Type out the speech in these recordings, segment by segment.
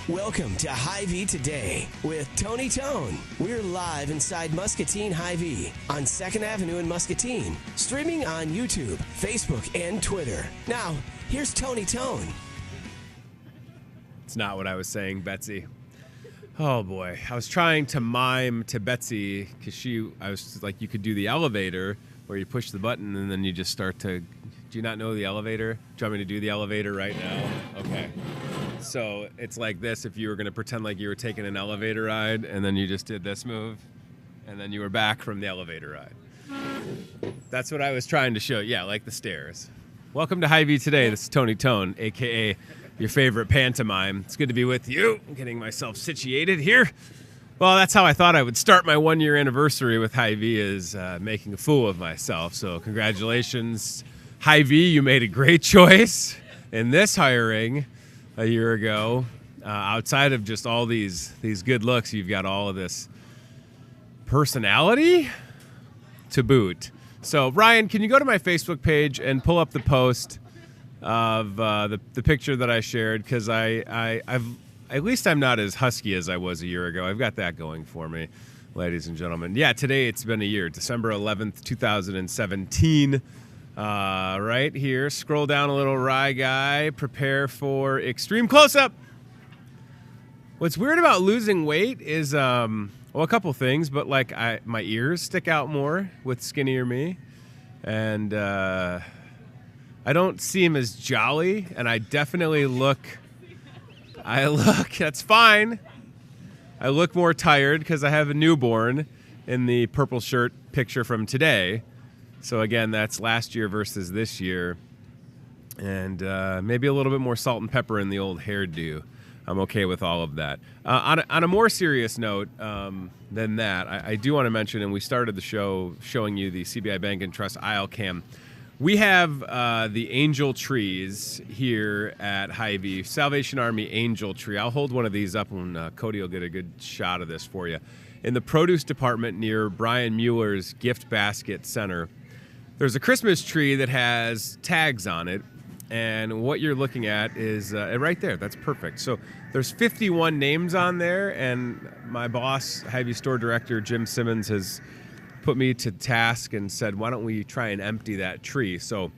Welcome to Hy-Vee Today with Tony Tone. We're live inside Muscatine Hy-Vee on 2nd Avenue in Muscatine, streaming on YouTube, Facebook, and Twitter. Now, here's Tony Tone. It's not what I was saying, Betsy. Oh boy, I was trying to mime to Betsy because I was like, you could do the elevator where you push the button and then you just start to. Do you not know the elevator? Do you want me to do the elevator right now? Okay. So it's like this if you were going to pretend like you were taking an elevator ride and then you just did this move and then you were back from the elevator ride. That's what I was trying to show. Yeah, like the stairs. Welcome to Hy-Vee Today. This is Tony Tone, a.k.a. your favorite pantomime. It's good to be with you. I'm getting myself situated here. Well, that's how I thought I would start my 1-year anniversary with Hy-Vee is making a fool of myself. So congratulations, Hy-Vee. You made a great choice in this hiring a year ago. Outside of just all these good looks, you've got all of this personality to boot. So, Ryan, can you go to my Facebook page and pull up the post of the picture that I shared? Because I've at least I'm not as husky as I was a year ago. I've got that going for me, ladies and gentlemen. Yeah, today it's been a year, December 11th, 2017. Right here, scroll down a little, Rye Guy. Prepare for extreme close-up. What's weird about losing weight is, well, a couple things, but like my ears stick out more with skinnier me, and I don't seem as jolly, and I definitely that's fine. I look more tired because I have a newborn in the purple shirt picture from today. So, again, that's last year versus this year. And maybe a little bit more salt and pepper in the old hairdo. I'm okay with all of that. On a more serious note than that, I do want to mention, and we started the show showing you the CBI Bank and Trust aisle cam. We have the angel trees here at Hy-Vee, Salvation Army angel tree. I'll hold one of these up and Cody will get a good shot of this for you. In the produce department near Brian Mueller's Gift Basket Center, there's a Christmas tree that has tags on it, and what you're looking at is right there. That's perfect. So there's 51 names on there, and my boss, Hy-Vee store director Jim Simmons, has put me to task and said, why don't we try and empty that tree? So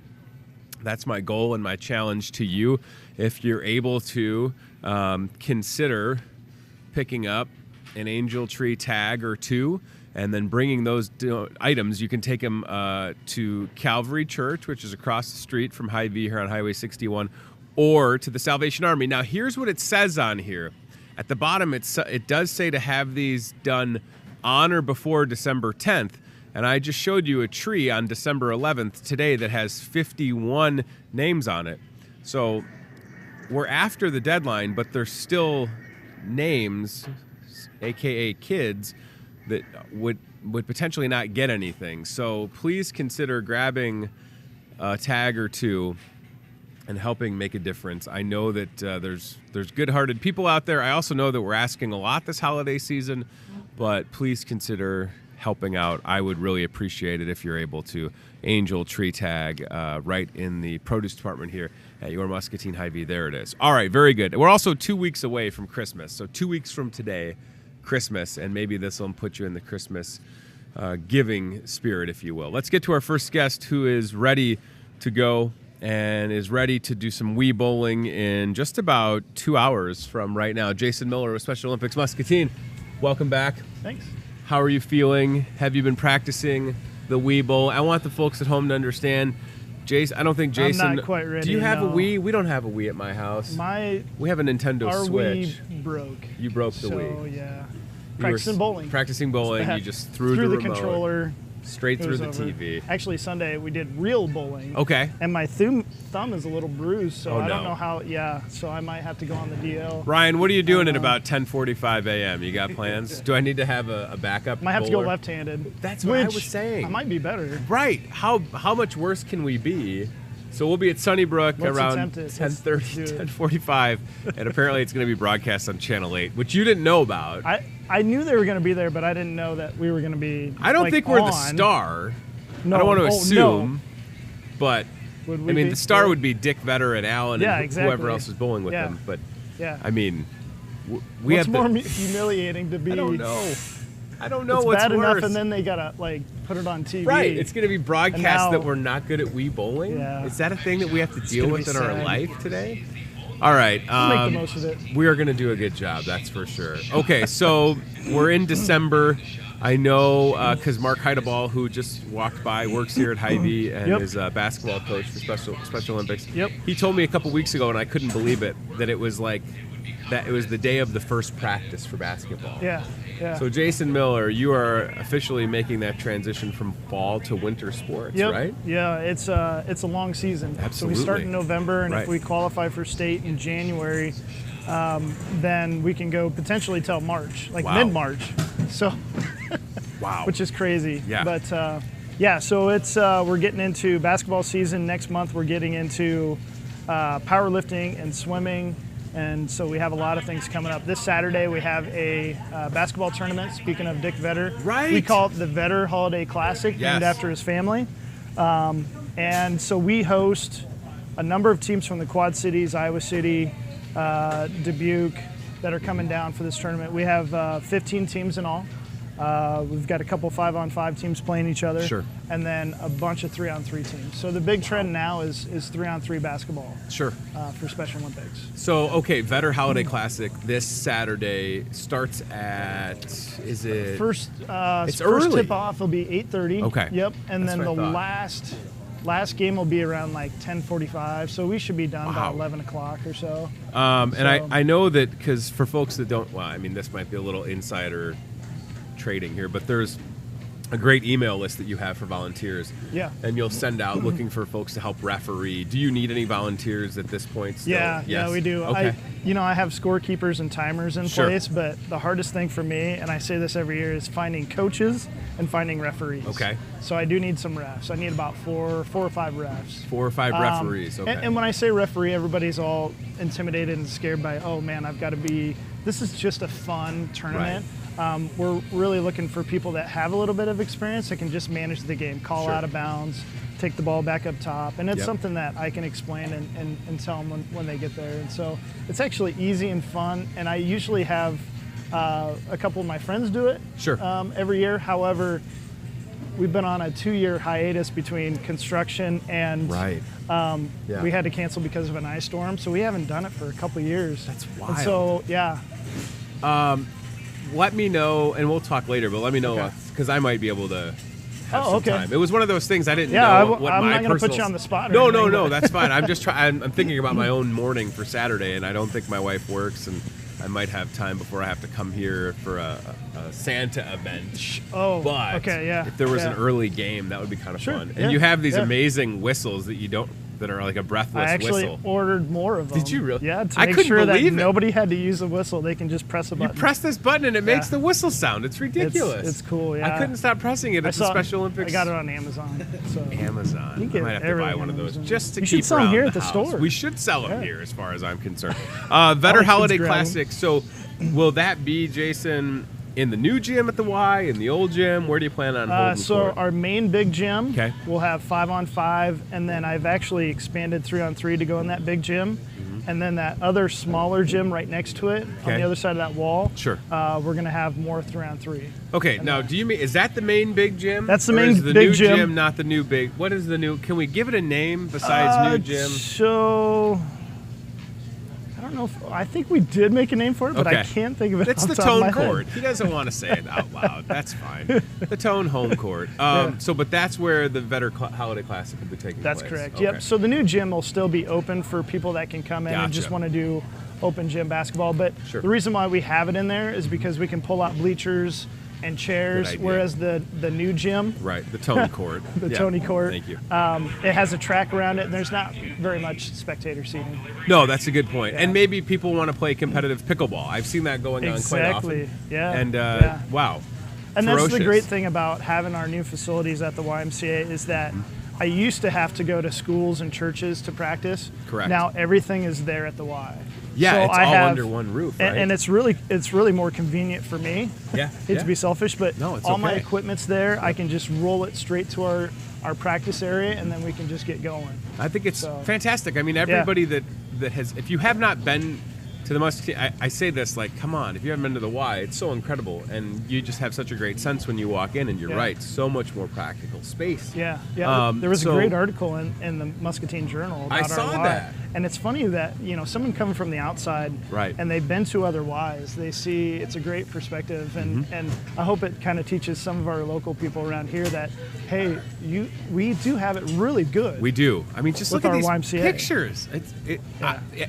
that's my goal and my challenge to you. If you're able to consider picking up an angel tree tag or two, and then bringing those items, you can take them to Calvary Church, which is across the street from Hy-Vee here on Highway 61, or to the Salvation Army. Now, here's what it says on here. At the bottom, it does say to have these done on or before December 10th, and I just showed you a tree on December 11th today that has 51 names on it. So we're after the deadline, but there's still names, a.k.a. kids, that would potentially not get anything. So please consider grabbing a tag or two and helping make a difference. I know that there's good-hearted people out there. I also know that we're asking a lot this holiday season, but please consider helping out. I would really appreciate it if you're able to. Angel tree tag right in the produce department here at your Muscatine Hy-Vee. There it is. All right, very good. We're also 2 weeks away from Christmas. So 2 weeks from today, Christmas, and maybe this will put you in the Christmas giving spirit, if you will. Let's get to our first guest, who is ready to go and is ready to do some Wii bowling in just about 2 hours from right now. Jason Miller with Special Olympics Muscatine, welcome back. Thanks. How are you feeling? Have you been practicing the Wii bowl? I want the folks at home to understand. Jason, I don't think Jason. I'm not quite ready. Do you have a Wii? We don't have a Wii at my house. We have a Nintendo our Switch. Wii broke. You broke the Wii. So yeah, practicing bowling. Practicing bowling. You just threw the remote controller straight through the over. TV. Actually, Sunday we did real bowling. Okay. And my thumb is a little bruised, so I don't no. know how. Yeah, so I might have to go on the DL. Ryan, what are you doing at about 10:45 a.m.? You got plans? Do I need to have a backup? Might have to bowler? go left-handed. That's what I was saying. I might be better. Right. How much worse can we be? So we'll be at Sunnybrook around 10:30, 10:45, and apparently it's going to be broadcast on Channel 8, which you didn't know about. I knew they were going to be there, but I didn't know that we were going to be. I don't think we're the star. No, I don't want to assume, but I mean the star would be Dick Vetter and Alan and exactly. whoever else is bowling with them. But I mean, we What's had more humiliating to be? I don't know. I don't know it's what's bad worse. enough, and then they gotta like put it on TV. Right, it's going to be broadcast now, that we're not good at Wii bowling. Yeah. Is that a thing that we have to deal gonna with be in our sad. life today? All right, We'll make the most of it. we are going to do a good job, that's for sure. Okay, so we're in December. I know because Mark Heideball, who just walked by, works here at Hy-Vee and Yep. is a basketball coach for Special Olympics. Yep. He told me a couple weeks ago, and I couldn't believe it, that it was like that. It was the day of the first practice for basketball. Yeah, yeah. So Jason Miller, you are officially making that transition from fall to winter sports, Yep. right? Yeah, it's a long season. Absolutely. So we start in November, and Right. if we qualify for state in January, then we can go potentially till March, like Wow. mid-March. So, Wow. which is crazy. Yeah. But yeah, so it's we're getting into basketball season next month. We're getting into powerlifting and swimming. And so we have a lot of things coming up. This Saturday we have a basketball tournament. Speaking of Dick Vetter, Right. we call it the Vetter Holiday Classic, named Yes. after his family. And so we host a number of teams from the Quad Cities, Iowa City, Dubuque, that are coming down for this tournament. We have 15 teams in all. We've got a couple 5-on-5 teams playing each other, Sure. and then a bunch of 3-on-3 teams. So the big trend now is 3-on-3 basketball Sure. for Special Olympics. So, okay, Vetter Holiday Classic this Saturday starts at, is it? First It's first early. tip off will be 8:30. Okay. Yep, and That's then what the I thought. last game will be around like 10:45. So we should be done by Wow. 11 o'clock or so. And So- I know that because for folks that don't, well, I mean, this might be a little insider trading here, but there's a great email list that you have for volunteers. Yeah. And you'll send out looking for folks to help referee. Do you need any volunteers at this point still? Yeah, Yes? yeah, we do. Okay. I have scorekeepers and timers in Sure. place, but the hardest thing for me, and I say this every year, is finding coaches and finding referees. Okay. So I do need some refs. I need about four or five refs. 4 or 5 referees. Okay. And when I say referee, everybody's all intimidated and scared by, oh man, I've got to be. This is just a fun tournament. We're really looking for people that have a little bit of experience that can just manage the game, call Sure. out of bounds, take the ball back up top, and it's Yep. something that I can explain and tell them when they get there. And so it's actually easy and fun. And I usually have a couple of my friends do it Sure. every year. However, we've been on a 2-year hiatus between construction and Right. Yeah. we had to cancel because of an ice storm, so we haven't done it for a couple of years. That's And wild. so yeah, Let me know, and we'll talk later, but let me know, Okay. because I might be able to have Oh, some okay. time. It was one of those things I didn't Yeah, know what I'm my not gonna put personal... you on the spot or No, anything, no, but- that's fine. I'm just trying. I'm thinking about my own morning for Saturday, and I don't think my wife works, and I might have time before I have to come here for a Santa event. Oh, But okay, yeah, if there was an yeah. early game, that would be kind of Sure, fun. And yeah, you have these yeah. amazing whistles that are like a breathless I actually whistle. ordered more of them. Did you really? Yeah, to I make couldn't sure that believe it. nobody had to use a whistle. They can just press a You button. press this button and it makes Yeah. the whistle sound. It's ridiculous. It's cool. Yeah, I couldn't stop pressing it I at the saw- Special Olympics. I got it on Amazon. So. Amazon. You I get might have to buy everything one of on those Amazon. just to You should keep sell 'em around here the at the house. store. We should sell them Yeah. here, as far as I'm concerned. Vetter kids Holiday grab 'em. Classic. So, will that be, Jason, in the new gym at the Y, in the old gym? Where do you plan on holding So court? our main big gym, Okay. we'll have 5-on-5, and then I've actually expanded 3-on-3 to go in that big gym, and then that other smaller gym right next to it on Okay. the other side of that wall. Sure. We're gonna have more 3-on-3. Okay, now do you mean, is that the main big gym? That's the Or main is the big new gym. Not the new big. What is the new? Can we give it a name besides new gym? So I don't know. I think we did make a name for it, but I Okay. can't think of it. It's off the top of my Tone head. Court. He doesn't want to say it out loud. That's fine. The Tone Home Court. So, but that's where the Vetter Holiday Classic will be taking That's place. correct. Okay. Yep. So the new gym will still be open for people that can come in and just Gotcha. want to do open gym basketball. But Sure. the reason why we have it in there is because we can pull out bleachers and chairs, idea. whereas the new gym, Right, the Tone Court. the Yeah, Tony Court, Thank you. it has a track around it, and there's not very much spectator seating. No, that's a good point. Yeah. And maybe people want to play competitive pickleball. I've seen that going on quite Exactly. often. Yeah. And Yeah. wow. And that's the Ferocious. great thing about having our new facilities at the YMCA is that I used to have to go to schools and churches to practice. Correct. Now everything is there at the Y. Yeah, So it's I all have- under one roof, right? And it's really more convenient for me. Yeah, Hate yeah. to be selfish, but No, it's all my okay. equipment's there. I can just roll it straight to our practice area, and then we can just get going. I think it's So- fantastic. I mean, everybody that has, if you have not been to the Muscatine, I say this like, come on, if you haven't been to the Y, it's so incredible, and you just have such a great sense when you walk in, and you're right, so much more practical space. Yeah. There was a great article in the Muscatine Journal about I saw our Y. that. And it's funny that, someone coming from the outside, right, and they've been to other Ys, they see it's a great perspective, and I hope it kind of teaches some of our local people around here that, hey, we do have it really good. We do. I mean, just look at these YMCA. pictures.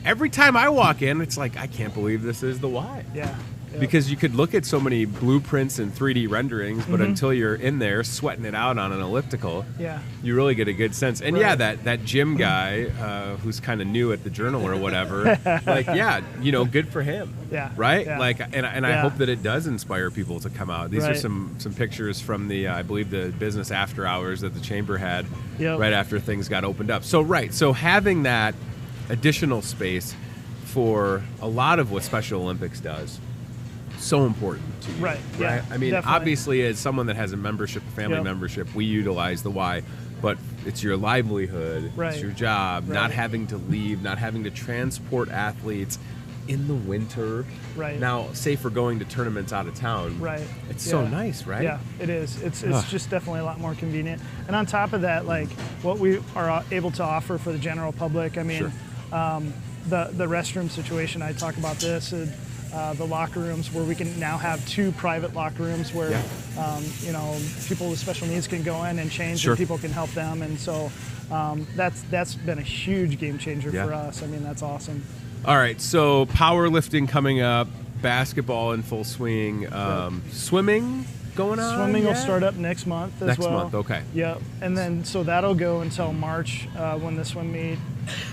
Every time I walk in, it's like, I can't believe this is the Y. Yeah. Because you could look at so many blueprints and 3D renderings, but until you're in there sweating it out on an elliptical, you really get a good sense. And that gym guy who's kind of new at the Journal or whatever, like, good for him. Yeah. Right? Yeah. Like, and I hope that it does inspire people to come out. These are some pictures from the, I believe, the business after hours that the Chamber had right after things got opened up. So having that additional space for a lot of what Special Olympics does, so important to you. Right. Yeah, I mean, definitely. obviously, as someone that has a membership, a family membership, we utilize the Y, but it's your livelihood, it's your job, not having to leave, not having to transport athletes in the winter. Right. Now, say for going to tournaments out of town. Right. It's so nice, right? Yeah, it is. It's just definitely a lot more convenient. And on top of that, like what we are able to offer for the general public, I mean, the restroom situation, I talk about this. The locker rooms where we can now have 2 private locker rooms where people with special needs can go in and change, and people can help them, and so that's been a huge game changer for us. I mean, that's awesome. All right, so powerlifting coming up, basketball in full swing, swimming going on. Swimming will start up next month as well. Next month, okay. Yep, and then so that'll go until March when the swim meet.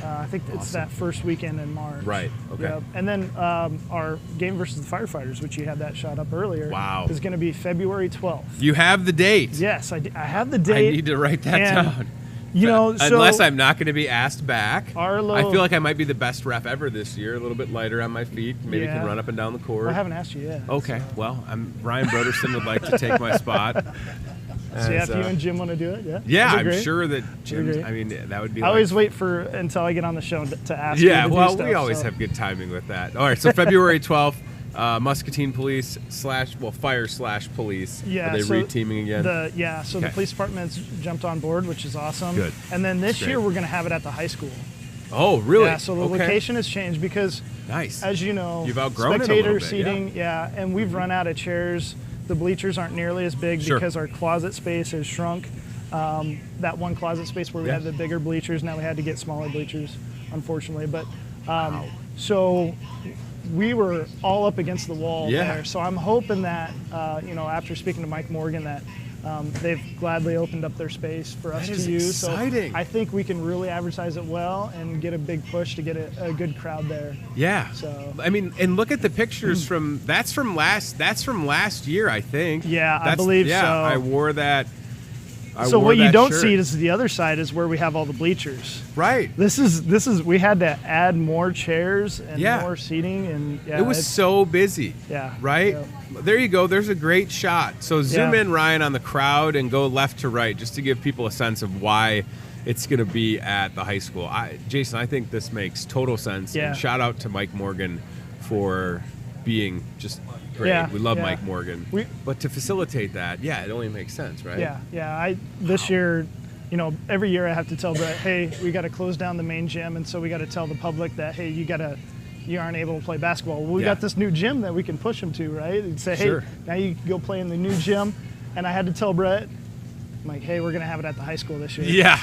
I think it's that first weekend in March. Right. Okay. Yep. And then our game versus the firefighters, which you had that shot up earlier, is going to be February 12th. You have the date. Yes, I have the date. I need to write that down. Unless I'm not going to be asked back. Arlo, I feel like I might be the best rep ever this year. A little bit lighter on my feet. Maybe can run up and down the court. Well, I haven't asked you yet. Okay. Well, Ryan Broderson would like to take my spot. So if you and Jim want to do it, I'm sure that Jim. I mean, that would be. I always wait until I get on the show to ask. You to do stuff, we always have good timing with that. All right, so February 12th, Muscatine Police /fire/police. Yeah, are they re-teaming again? The police department's jumped on board, which is awesome. Good. And then this year we're going to have it at the high school. Oh, really? Yeah, so the location has changed because, as you know, you've outgrown spectator it a little bit, seating, and we've run out of chairs. The bleachers aren't nearly as big because our closet space has shrunk. That one closet space where we had the bigger bleachers, now we had to get smaller bleachers, unfortunately. But so we were all up against the wall there. So I'm hoping that, after speaking to Mike Morgan, that they've gladly opened up their space for us to use. Exciting. So I think we can really advertise it well and get a big push to get a good crowd there. Yeah. So I mean, and look at the pictures from last year, I think. Yeah, I believe so. I wore that. So what you don't see is the other side is where we have all the bleachers. Right. This is we had to add more chairs and more seating, and it was so busy. Yeah. Right? Yeah. There you go. There's a great shot. So zoom in, Ryan, on the crowd and go left to right just to give people a sense of why it's going to be at the high school. Jason, I think this makes total sense. Yeah. And shout out to Mike Morgan for being just great. Yeah, we love Mike Morgan. But to facilitate that, it only makes sense, right? Yeah. This year, every year I have to tell Brett, hey, we got to close down the main gym, and so we got to tell the public that, hey, you aren't able to play basketball. Well, we got this new gym that we can push them to, right? And say, hey, now you can go play in the new gym. And I had to tell Brett, I'm like, hey, we're going to have it at the high school this year. Yeah.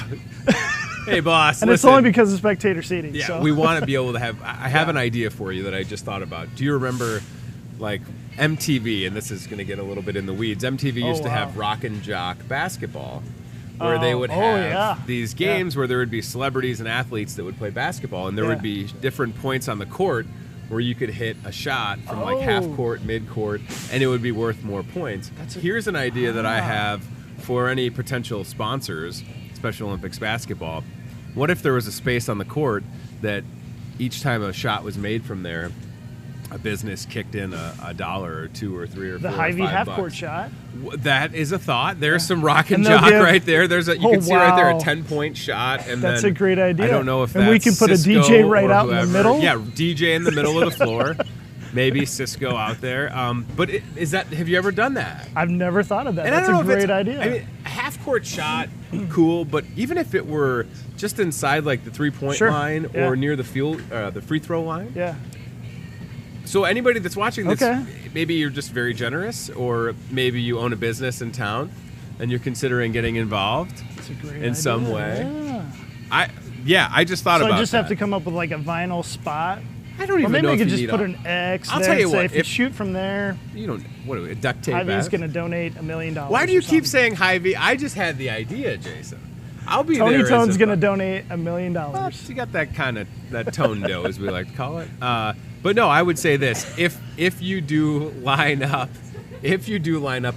Hey, boss. And listen, it's only because of spectator seating. Yeah, so. we want to be able to have. I have an idea for you that I just thought about. Do you remember, like, MTV? And this is going to get a little bit in the weeds. MTV used to have Rock and Jock basketball, where they would have these games where there would be celebrities and athletes that would play basketball, and there would be different points on the court where you could hit a shot from like half court, mid court, and it would be worth more points. Here's an idea that I have for any potential sponsors, Special Olympics basketball. What if there was a space on the court that each time a shot was made from there, a business kicked in a dollar or two or three or The four or Hy-Vee $5. half-court shot. That is a thought. There's some rock and And they'll jock give- right there. There's you Oh, can see right there a wow. 10-point shot, and That's then a great idea. I don't know if And that's we can put a Cisco DJ right or out in the whoever. middle? Yeah, DJ in the middle of the floor. Maybe Cisco out there. But have you ever done that? I've never thought of that. And I That's don't a know if great idea. I mean, a half-court shot, cool. But even if it were just inside like the 3-point Sure. line Yeah. or near the free throw line. yeah. So anybody that's watching this, Okay. maybe you're just very generous, or maybe you own a business in town, and you're considering getting involved That's a great in idea. some way. Yeah. I just thought So about I just that. have to come up with like a vinyl spot. I don't Or even maybe know I if could you just need put a- an X I'll there tell you and say what, if you if- shoot from there, You don't. What do we duct tape? Hy-Vee's that? going to donate $1 million. Why do you or keep something. saying Hy-Vee? I just had the idea, Jason. I'll be Tony there. as Tone's a- going to donate $1 million. Well, you got that kind of that tone dough, as we like to call it. But no, I would say this: if you do line up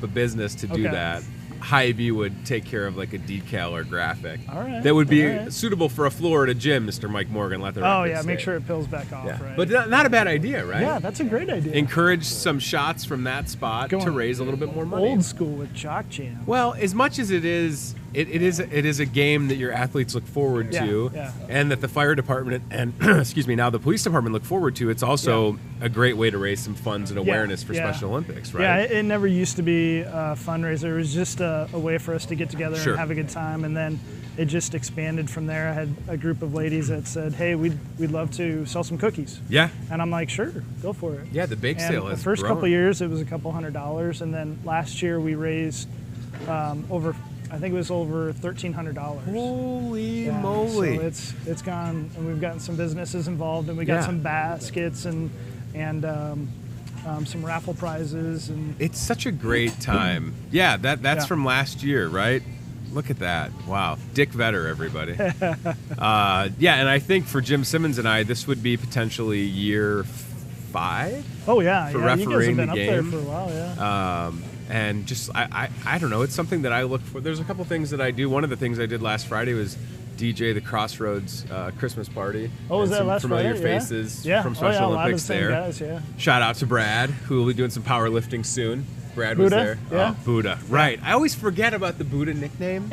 a business to do Okay. that, Hy-Vee would take care of like a decal or graphic. All right, That would be all right. suitable for a floor at a gym, Mr. Mike Morgan. Let the Oh, record yeah. Make state. sure it peels back off, Yeah. right? But not a bad idea, right? yeah, that's a great idea. Encourage some shots from that spot to Going raise a little bit more money. Old school with chalk jam. Well, as much as it is a game that your athletes look forward Yeah, to, yeah. and that the fire department and excuse me, now the police department look forward to. It's also a great way to raise some funds and awareness for yeah. Special Olympics, Yeah, right? it never used to be a fundraiser. It was just a way for us to get together Sure. and have a good time, and then it just expanded from there. I had a group of ladies that said, "Hey, we'd love to sell some cookies," Yeah, and I'm like, "Sure, go for it." yeah. The bake And sale the has first grown. couple of years, it was a couple $100s, and then last year we raised over, I think it was over $1,300. Holy Yeah, moly! So it's gone, and we've gotten some businesses involved, and we got Yeah. some baskets and some raffle prizes, and It's such a great time. Yeah, that's Yeah. from last year, right? Look at that. Wow. Dick Vetter, everybody. Yeah, and I think for Jim Simmons and I, this would be potentially year 5. oh yeah, For yeah, you guys have refereeing been the up there game. for a while, yeah. And just, I don't know. It's something that I look for. There's a couple things that I do. One of the things I did last Friday was DJ the Crossroads Christmas party. Oh, was And that some last familiar Friday? Yeah. faces Yeah. from Oh, Special yeah, a lot of Olympics the same there. guys, yeah. Shout out to Brad, who will be doing some powerlifting soon. Brad was Buddha? there. Yeah. Oh, Buddha. Right. I always forget about the Buddha nickname.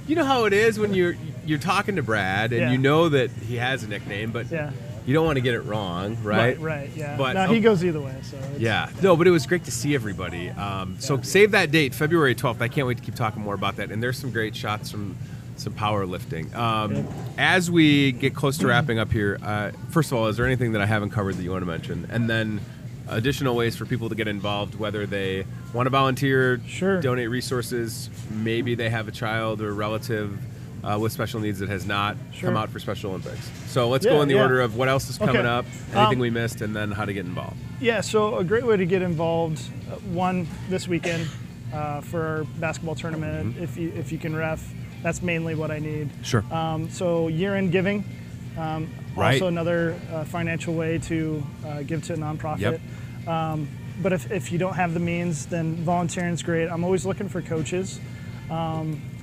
You know how it is when you're talking to Brad and Yeah. you know that he has a nickname, but Yeah. you don't want to get it wrong, right? Right, yeah. But- no, he goes either way, so it's, Yeah, no, but it was great to see everybody. So save that date, February 12th. I can't wait to keep talking more about that. And there's some great shots from some powerlifting. As we get close to wrapping up here, first of all, is there anything that I haven't covered that you want to mention? And then additional ways for people to get involved, whether they want to volunteer, Sure. donate resources, maybe they have a child or relative with special needs that has not Sure. come out for Special Olympics. So let's Yeah, go in the yeah. order of what else is coming Okay. up, anything we missed, and then how to get involved. Yeah, so a great way to get involved, one this weekend for our basketball tournament, Mm-hmm. if you can ref, that's mainly what I need. Sure. So year-end giving, Right. also another financial way to give to a nonprofit. Yep. But if you don't have the means, then volunteering is great. I'm always looking for coaches,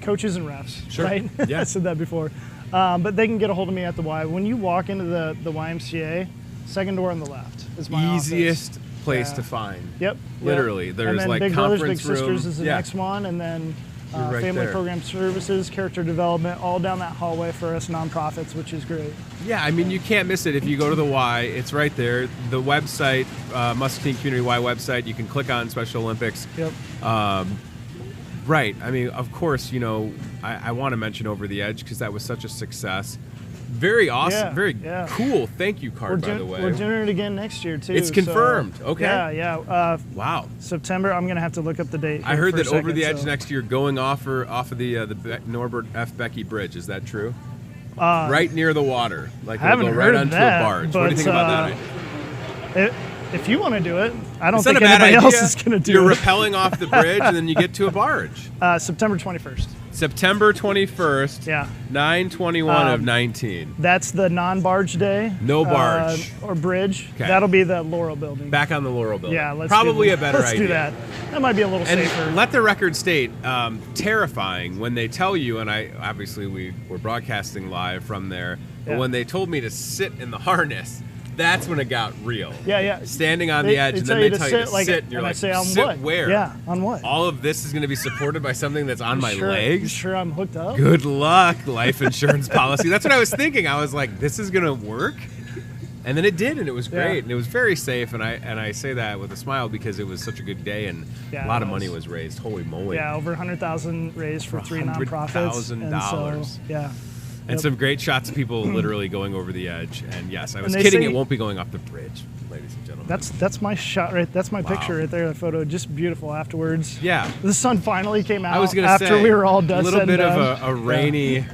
coaches and refs, Sure. right? Yeah. I said that before. But they can get a hold of me at the Y. When you walk into the YMCA, second door on the left is my office. Easiest place Yeah. to find. Yep. Literally. Yep. There's and then like Big Brothers, Big conference room. Sisters is the Yeah. next one, and then You're right Family there. Program Services, Character Development, all down that hallway for us nonprofits, which is great. Yeah, I mean, you can't miss it if you go to the Y. It's right there. The website, Muscatine Community Y website, you can click on Special Olympics. Yep. Right. I mean, of course, I want to mention Over the Edge because that was such a success. Very awesome. Yeah, Very yeah. cool. Thank you card, by the way. We're doing it again next year too. It's so- confirmed. Okay. Yeah. Wow. September. I'm gonna have to look up the date. I here heard for a that Over the second, Edge so- next year going off of the Norbert F. Becky Bridge. Is that true? Right near the water. Like I haven't it'll go right heard onto that, a barge. What do but, you think about that? If you want to do it, I don't It's not think a bad anybody idea. else is gonna do You're it. rappelling off the bridge and then you get to a barge. September 21st. September 21st, Yeah. 9/21 of 19. That's the non-barge day. No barge. Or bridge. Okay. That'll be the Laurel Building. Back on the Laurel Building. Yeah, let's Probably do, a better let's idea. do that. That might be a little And safer. let the record state, terrifying when they tell you, and we're broadcasting live from there, but Yeah. when they told me to sit in the harness, That's when it got real. Yeah. Standing on the edge, and then they tell you to sit, and you're like, say, on sit what? where? Yeah, on what? All of this is going to be supported by something that's on my legs? You sure I'm hooked up? Good luck, life insurance policy. That's what I was thinking. I was like, this is going to work? And then it did, and it was great, and it was very safe. And I say that with a smile because it was such a good day, and a lot of money was raised. Holy moly! Yeah, over $100,000 raised for 3 nonprofits. $100,000. So, yeah. And some great shots of people literally going over the edge. And yes, I was kidding. It won't be going off the bridge, ladies and gentlemen. That's my shot right. That's my picture right there. The photo, just beautiful afterwards. Yeah. The sun finally came out. I was going to say after we were all done. A little bit of a rainy,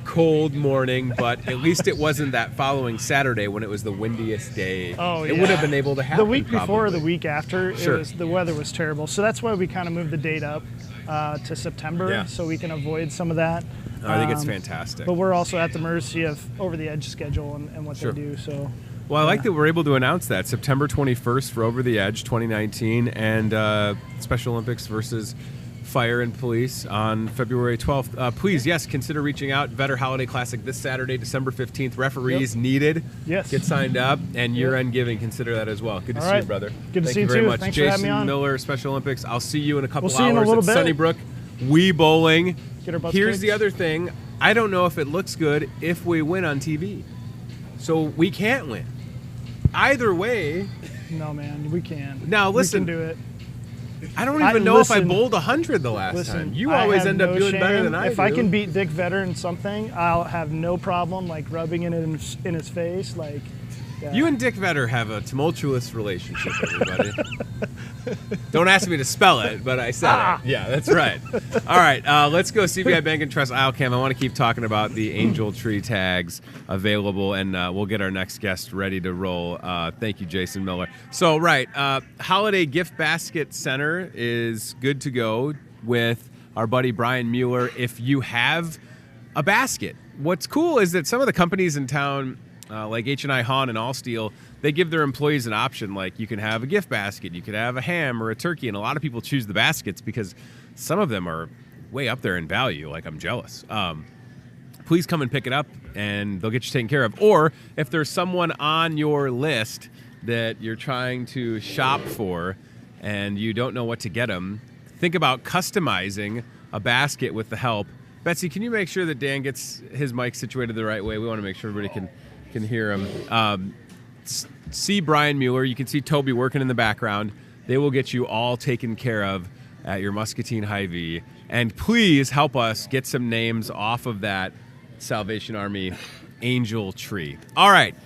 cold morning, but at least it wasn't that following Saturday when it was the windiest day. Oh, It would have been able to happen. The week before or probably. the week after, the weather was terrible. So that's why we kind of moved the date up to September, so we can avoid some of that. I think it's fantastic. But we're also at the mercy of Over the Edge schedule and what they do. So. Well, I like that we're able to announce that September 21st for Over the Edge 2019 and Special Olympics versus Fire and Police on February 12th. Please, yes, consider reaching out. Vetter Holiday Classic this Saturday, December 15th. Referees needed. Yes. Get signed up. And year-end giving, consider that as well. Good to see you, brother. Good to Thank see you very too. much. Thanks Jason for having me on. Miller, Special Olympics. I'll see you in a couple We'll see you in a hours little at bit. Sunnybrook. Wii Bowling. Get our butts Here's kicked. the other thing. I don't know if it looks good if we win on TV. So we can't win. Either way. No, man, we can. Now, listen. We can do it. I don't even know if I bowled 100 the last time. You always end up doing better than I do. If I can beat Dick Vetter in something, I'll have no problem like rubbing it in his face. Like, You and Dick Vetter have a tumultuous relationship, everybody. Don't ask me to spell it, but I said it. Yeah, that's right. All right, let's go CVI Bank and Trust IleCam. I want to keep talking about the Angel Tree tags available, and we'll get our next guest ready to roll. Thank you, Jason Miller. So, Holiday Gift Basket Center is good to go with our buddy Brian Mueller if you have a basket. What's cool is that some of the companies in town, like H&I Hahn and Allsteel, they give their employees an option. Like you can have a gift basket, you could have a ham or a turkey, and a lot of people choose the baskets because some of them are way up there in value. Like I'm jealous. Please come and pick it up, and they'll get you taken care of. Or if there's someone on your list that you're trying to shop for and you don't know what to get them, think about customizing a basket with the help. Betsy, can you make sure that Dan gets his mic situated the right way? We want to make sure everybody can hear him. See Brian Mueller. You can see Toby working in the background. They will get you all taken care of at your Muscatine Hy-Vee. And please help us get some names off of that Salvation Army Angel Tree. All right.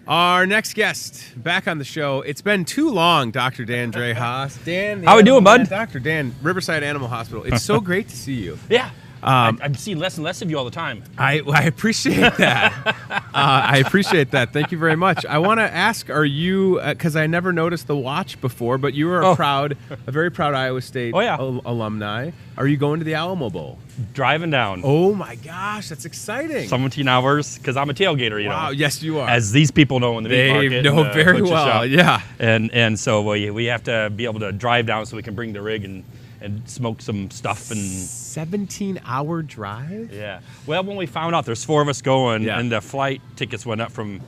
Our next guest back on the show. It's been too long, Dr. Dan Haas. Dan, how we doing, bud? Dr. Dan, Riverside Animal Hospital. It's so great to see you. Yeah. I see less and less of you all the time. I appreciate that. I appreciate that. Thank you very much. I want to ask, are you, because I never noticed the watch before, but you are a very proud Iowa State alumni. Are you going to the Alamo Bowl? Driving down. Oh my gosh, that's exciting. 17 hours, because I'm a tailgater, you know. Wow, yes you are. As these people know in the meat market. They know very well, yeah. And so we have to be able to drive down so we can bring the rig and smoke some stuff. And 17-hour drive? Yeah. Well, when we found out there's 4 of us going, and the flight tickets went up from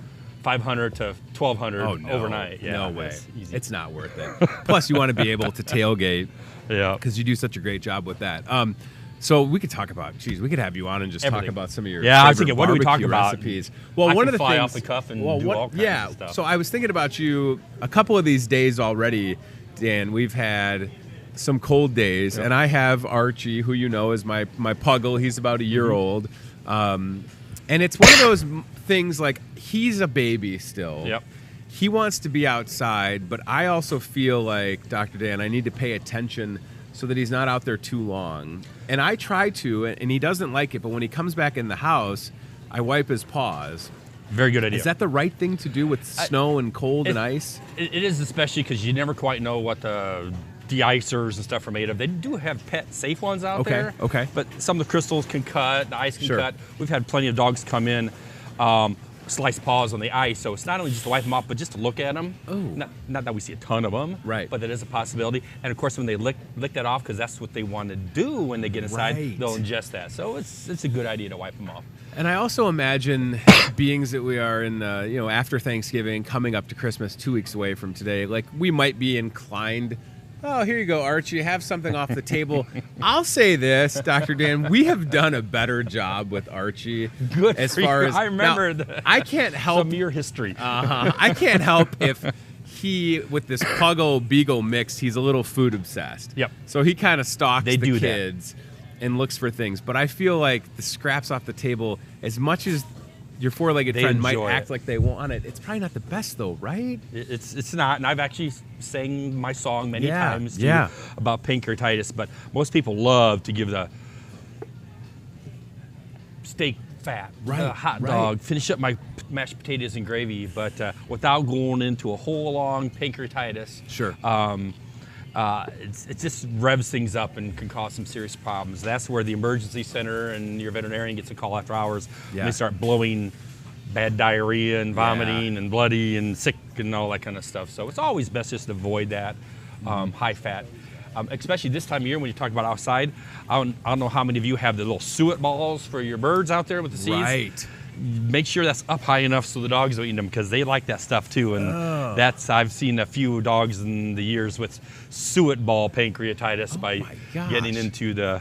$500 to $1,200 overnight. Yeah, no way. It's not worth it. Plus, you want to be able to tailgate. Yeah. Because you do such a great job with that. So we could talk about, we could have you on and just talk about some of your I was thinking, what do we talk about? Recipes. Well, one of the fly things off the cuff and do all kinds of stuff. So I was thinking about you a couple of these days already, Dan. We've had some cold days, and I have Archie, who you know is my puggle. He's about a year old, and it's one of those things like he's a baby still. Yep. He wants to be outside, but I also feel like, Dr. Dan, I need to pay attention so that he's not out there too long. And I try to, and he doesn't like it, but when he comes back in the house, I wipe his paws. Very good idea. Is that the right thing to do with snow and cold and ice? It is, especially because you never quite know what the de-icers and stuff are made of. They do have pet safe ones out there. Okay. But some of the crystals can cut, the ice can cut. We've had plenty of dogs come in. sliced paws on the ice. So it's not only just to wipe them off, but just to look at them. Oh. Not that we see a ton of them, right? But that is a possibility. And of course, when they lick that off, because that's what they want to do when they get inside, right. they'll ingest that. So it's a good idea to wipe them off. And I also imagine, beings that we are in, after Thanksgiving, coming up to Christmas, 2 weeks away from today, like we might be inclined. Oh, here you go, Archie. Have something off the table. I'll say this, Dr. Dan, we have done a better job with Archie. Good as for far you. as I remember now, I can't help some of your history. I can't help if he, with this Puggle Beagle mix, he's a little food obsessed. Yep. So he kind of stalks the do kids and looks for things. But I feel like the scraps off the table, as much as your four-legged friend might act like they want it, it's probably not the best though, right? It's not, and I've actually sang my song many times to you about pancreatitis, but most people love to give the steak fat, the hot dog, finish up my mashed potatoes and gravy, but without going into a whole long pancreatitis. Sure. It just revs things up and can cause some serious problems. That's where the emergency center and your veterinarian gets a call after hours. Yeah. And they start blowing bad diarrhea and vomiting and bloody and sick and all that kind of stuff. So it's always best just to avoid that high fat. Especially this time of year when you talk about outside. I don't know how many of you have the little suet balls for your birds out there with the seeds. Right. Make sure that's up high enough so the dogs don't eat them, because they like that stuff too. And I've seen a few dogs in the years with suet ball pancreatitis by getting into the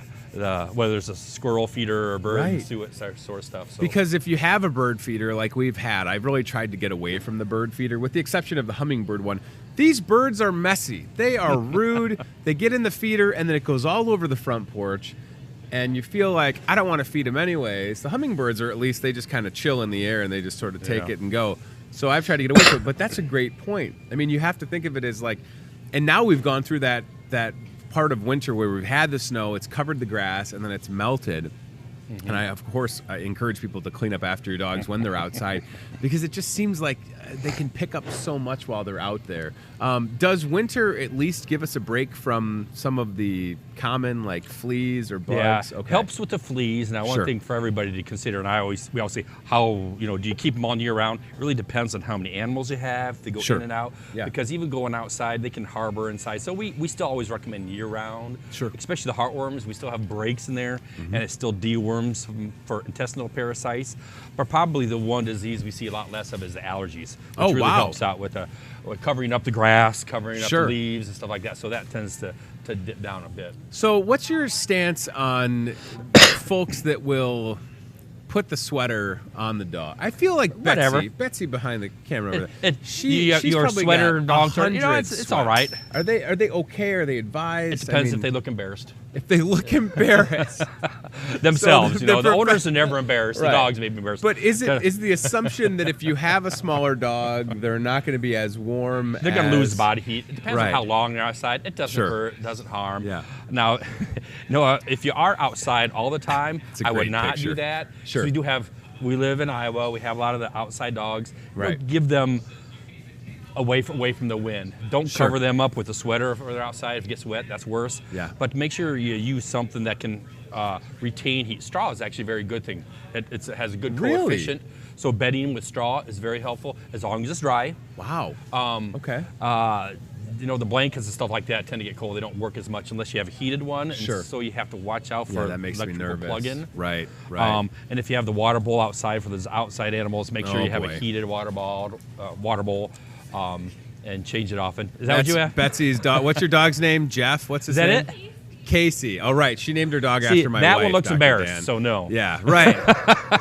whether it's a squirrel feeder or bird suet sort of stuff. So. Because if you have a bird feeder like we've had, I've really tried to get away from the bird feeder, with the exception of the hummingbird one. These birds are messy. They are rude. They get in the feeder and then it goes all over the front porch. And you feel like, I don't want to feed them anyways. The hummingbirds are, at least they just kind of chill in the air and they just sort of take it and go. So I've tried to get away from it, but that's a great point. I mean, you have to think of it as like, and now we've gone through that part of winter where we've had the snow, it's covered the grass, and then it's melted. Mm-hmm. And I encourage people to clean up after your dogs when they're outside, because it just seems like they can pick up so much while they're out there. Does winter at least give us a break from some of the common like fleas or bugs? Yeah, helps with the fleas. Now, one thing for everybody to consider, and we always say, how do you keep them on year round? It really depends on how many animals you have. They go in and out, because even going outside, they can harbor inside. So we still always recommend year round. Sure. Especially the heartworms, we still have breaks in there, and it still deworms for intestinal parasites. But probably the one disease we see a lot less of is the allergies, which really helps out with covering up the grass, covering up the leaves and stuff like that. So that tends to dip down a bit. So what's your stance on folks that will put the sweater on the dog? I feel like Betsy behind the camera over there. She's your probably sweater got dog, it's all right. Are they okay? Are they advised? It depends if they look embarrassed. If they look embarrassed themselves, the owners are never embarrassed. The dogs may be embarrassed. But is the assumption that if you have a smaller dog, they're not going to be as warm? They're going to lose body heat. It depends on how long they're outside. It doesn't hurt. It doesn't harm. Yeah. Now, if you are outside all the time, I would not do that. Sure. So we live in Iowa. We have a lot of the outside dogs. Right. Give them away from the wind. Don't cover them up with a sweater if they're outside. If it gets wet, that's worse. Yeah. But make sure you use something that can retain heat. Straw is actually a very good thing. It has a good coefficient. So bedding with straw is very helpful as long as it's dry. Wow. Okay. The blankets and stuff like that tend to get cold. They don't work as much unless you have a heated one. And so you have to watch out for that makes me nervous. Plug-in. Right. And if you have the water bowl outside for those outside animals, make sure you have a heated water bowl. And change it often. Is that what you have? Betsy's dog. What's your dog's name? Jeff? What's his name? Is that it? Casey. All right. She named her dog after my wife. That one looks Dr. embarrassed, Dan. so no. Yeah, right.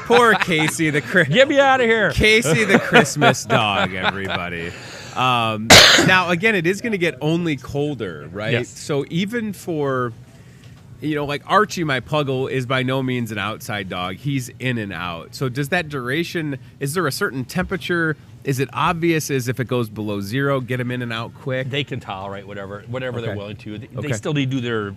Poor Casey. Get me out of here. Casey the Christmas dog, everybody. Now, again, it is going to get only colder, right? Yes. So even for, like Archie, my Puggle, is by no means an outside dog. He's in and out. So does that duration, is there a certain temperature? Is it obvious as if it goes below zero, get him in and out quick? They can tolerate whatever they're willing to. They still need to do their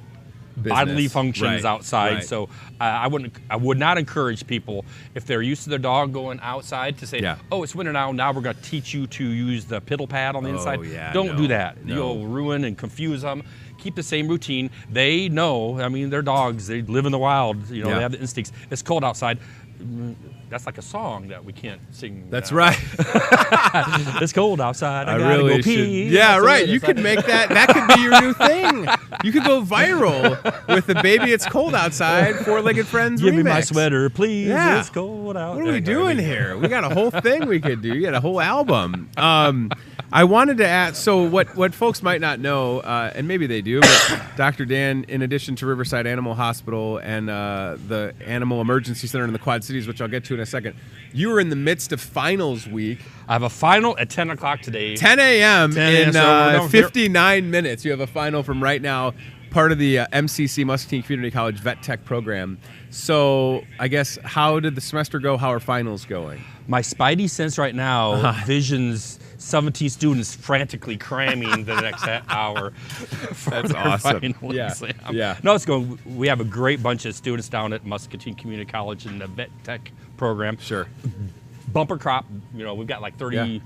bodily functions outside. Right. So I would not encourage people, if they're used to their dog going outside, to say, oh, it's winter now we're going to teach you to use the piddle pad on the inside. Don't do that. No. You'll ruin and confuse them. Keep the same routine. They know, they're dogs. They live in the wild. They have the instincts. It's cold outside. that's like a song that we can't sing. That's right. It's cold outside. I gotta really go pee. should. Yeah, right. You could make that. That could be your new thing. You could go viral with the "Baby It's Cold Outside" Four-Legged Friends Give remix. me my sweater, please. Yeah. It's cold out. What are we doing here? We got a whole thing we could do. You got a whole album. I wanted to ask, so what folks might not know, and maybe they do, but Dr. Dan, in addition to Riverside Animal Hospital and the Animal Emergency Center in the Quad Cities, which I'll get to in a second, you were in the midst of finals week. I have a final at 10 o'clock today. 10 a.m. 10 a.m. in So 59 minutes. You have a final from right now, part of the MCC, Muscatine Community College Vet Tech program. So I guess, how did the semester go? How are finals going? My spidey sense right now visions 17 students frantically cramming the next hour. That's awesome. Finals. Yeah. No, it's going. We have a great bunch of students down at Muscatine Community College in the Vet Tech program. Sure. Bumper crop. You know, we've got like 38,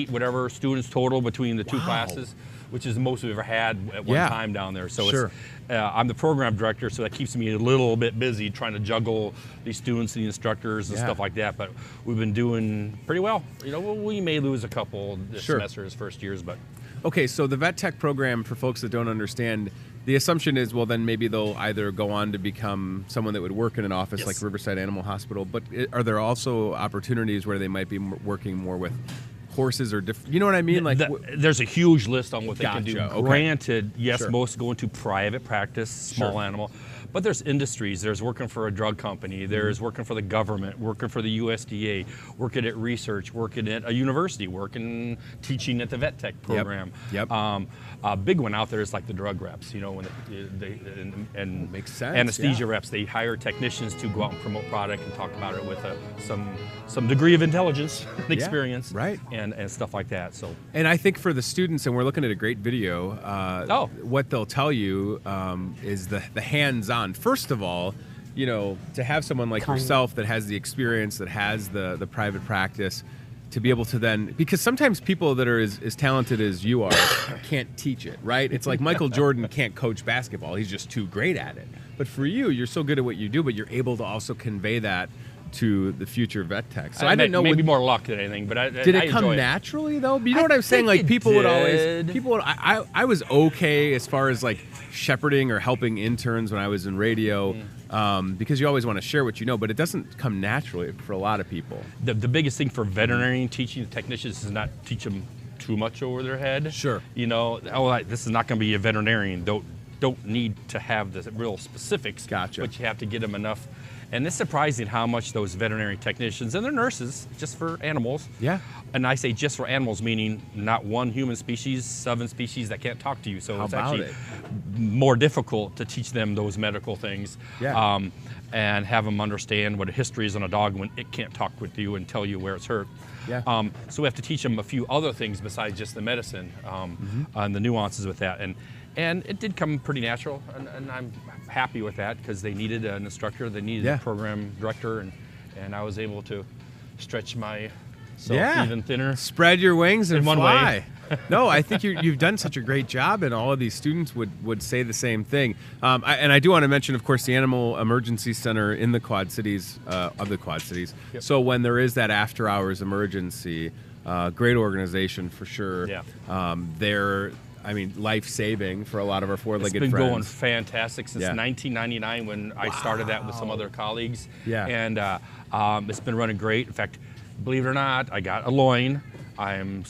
whatever students total between the two classes, which is the most we've ever had at one time down there. So it's, I'm the program director, so that keeps me a little bit busy trying to juggle these students and the instructors and stuff like that. But we've been doing pretty well. You know, we may lose a couple this semester as first years, but. Okay, so the Vet Tech program, for folks that don't understand, the assumption is, well, then maybe they'll either go on to become someone that would work in an office like Riverside Animal Hospital, but are there also opportunities where they might be working more with horses or different, you know what I mean? Like there's a huge list on what they can do. Okay. Granted, yes, most go into private practice, small animal, but there's industries. There's working for a drug company. There's working for the government, working for the USDA, working at research, working at a university, teaching at the Vet Tech program. A big one out there is like the drug reps, you know, when and makes sense, anesthesia reps. They hire technicians to go out and promote product and talk about it with some degree of intelligence and experience, and stuff like that. So, and I think for the students, and we're looking at a great video. What they'll tell you is the hands-on. First of all, you know, to have someone like yourself that has the experience, that has the private practice, to be able to then, because sometimes people that are as talented as you are can't teach it, right? It's like Michael Jordan can't coach basketball. He's just too great at it. But for you, you're so good at what you do, but you're able to also convey that to the future vet tech. So I didn't know. Maybe more luck than anything, but did it come naturally though? You know what I'm saying? Like people would always, I was okay as far as like shepherding or helping interns when I was in radio, because you always want to share what you know, but it doesn't come naturally for a lot of people. The biggest thing for veterinarian teaching technicians is not teach them too much over their head. Sure. You know, this is not going to be a veterinarian. Don't need to have the real specifics. Gotcha. But you have to get them enough. And it's surprising how much those veterinary technicians, and they're nurses, just for animals. Yeah. And I say just for animals, meaning not one human species, 7 species that can't talk to you. So it's actually more difficult to teach them those medical things. Yeah. And have them understand what a history is on a dog when it can't talk with you and tell you where it's hurt. Yeah. So we have to teach them a few other things besides just the medicine, and the nuances with that. And it did come pretty natural, and I'm happy with that because they needed an instructor, they needed a program director, and I was able to stretch myself even thinner. Spread your wings and fly. Way. No, I think you've done such a great job, and all of these students would say the same thing. And I do want to mention, of course, the Animal Emergency Center in the Quad Cities, of the Quad Cities. Yep. So when there is that after-hours emergency, great organization for sure. Yeah. They're, I mean, life-saving for a lot of our four-legged friends. It's been going fantastic since 1999 when I started that with some other colleagues. Yeah. And it's been running great. In fact, believe it or not, I got a loin. I'm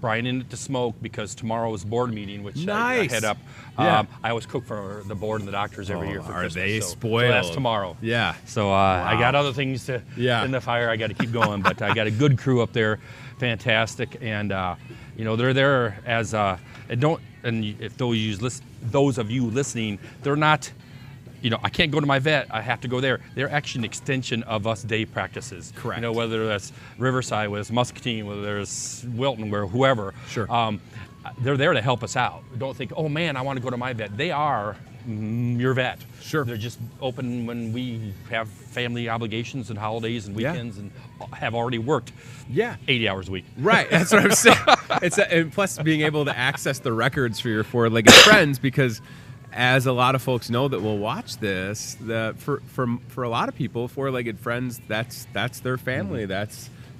brining it to smoke because tomorrow is board meeting, which I head up. I always cook for the board and the doctors every year for Christmas. Are they spoiled? So that's tomorrow. Yeah. So I got other things in the fire. I got to keep going, but I got a good crew up there, fantastic, and you know, they're there as if those of you listening, they're not. You know, I can't go to my vet. I have to go there. They're actually an extension of us day practices. Correct. You know, whether that's Riverside, whether it's Muscatine, whether it's Wilton, whoever. Sure. They're there to help us out. Don't think, oh man, I want to go to my vet. They are your vet. Sure. They're just open when we have family obligations and holidays and weekends and have already worked 80 hours a week. Right, that's what I'm saying. And plus being able to access the records for your four-legged friends, because as a lot of folks know that will watch this, for a lot of people, four-legged friends, that's their family.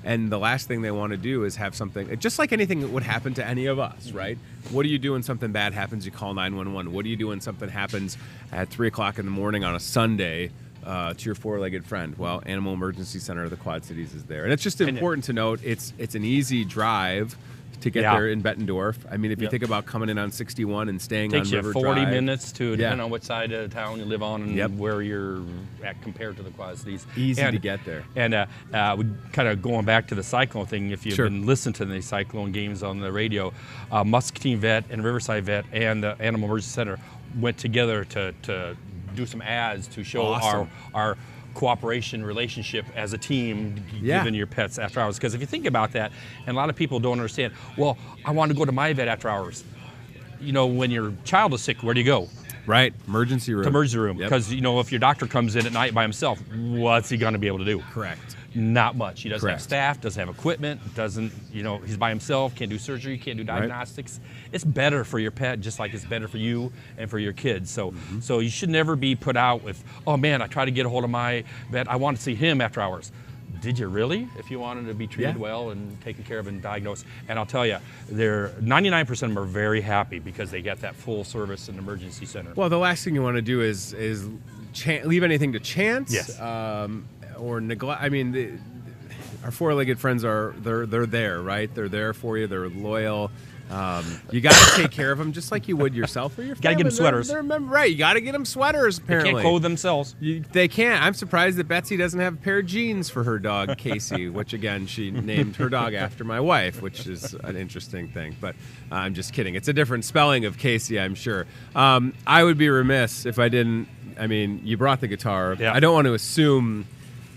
And the last thing they want to do is have something, just like anything that would happen to any of us, right? What do you do when something bad happens? You call 911. What do you do when something happens at 3 o'clock in the morning on a Sunday to your four-legged friend? Well, Animal Emergency Center of the Quad Cities is there. And it's just important to note, it's an easy drive to get there in Bettendorf. I mean, if you think about coming in on 61 and staying on River Drive. Takes you 40 minutes to, depending on what side of town you live on and where you're at compared to the Quad Cities. Easy to get there. And we kind of going back to the Cyclone thing, if you've been listening to the Cyclone games on the radio, Muscatine Vet and Riverside Vet and the Animal Emergency Center went together to do some ads to show our cooperation relationship as a team, giving your pets after hours. Because if you think about that, and a lot of people don't understand, well, I want to go to my vet after hours. You know, when your child is sick, where do you go? Right, emergency room. To emergency room. Because, you know, if your doctor comes in at night by himself, what's he going to be able to do? Correct. Not much. He doesn't have staff, doesn't have equipment, doesn't, you know, he's by himself, can't do surgery, can't do diagnostics. It's better for your pet, just like it's better for you and for your kids. So so you should never be put out with, oh man, I try to get a hold of my vet, I want to see him after hours. Did you really? If you wanted to be treated well and taken care of and diagnosed. And I'll tell you, 99% of them are very happy because they get that full service in the emergency center. Well, the last thing you want to do is leave anything to chance. Yes. Or neglect. I mean, our four-legged friends they're there, right? They're there for you. They're loyal. You got to take care of them just like you would yourself or your family. Got to get them sweaters. Right, you got to get them sweaters, apparently. They can't clothe themselves. They can't. I'm surprised that Betsy doesn't have a pair of jeans for her dog, Casey, which, again, she named her dog after my wife, which is an interesting thing. But I'm just kidding. It's a different spelling of Casey, I'm sure. I would be remiss if I didn't. I mean, you brought the guitar. I don't want to assume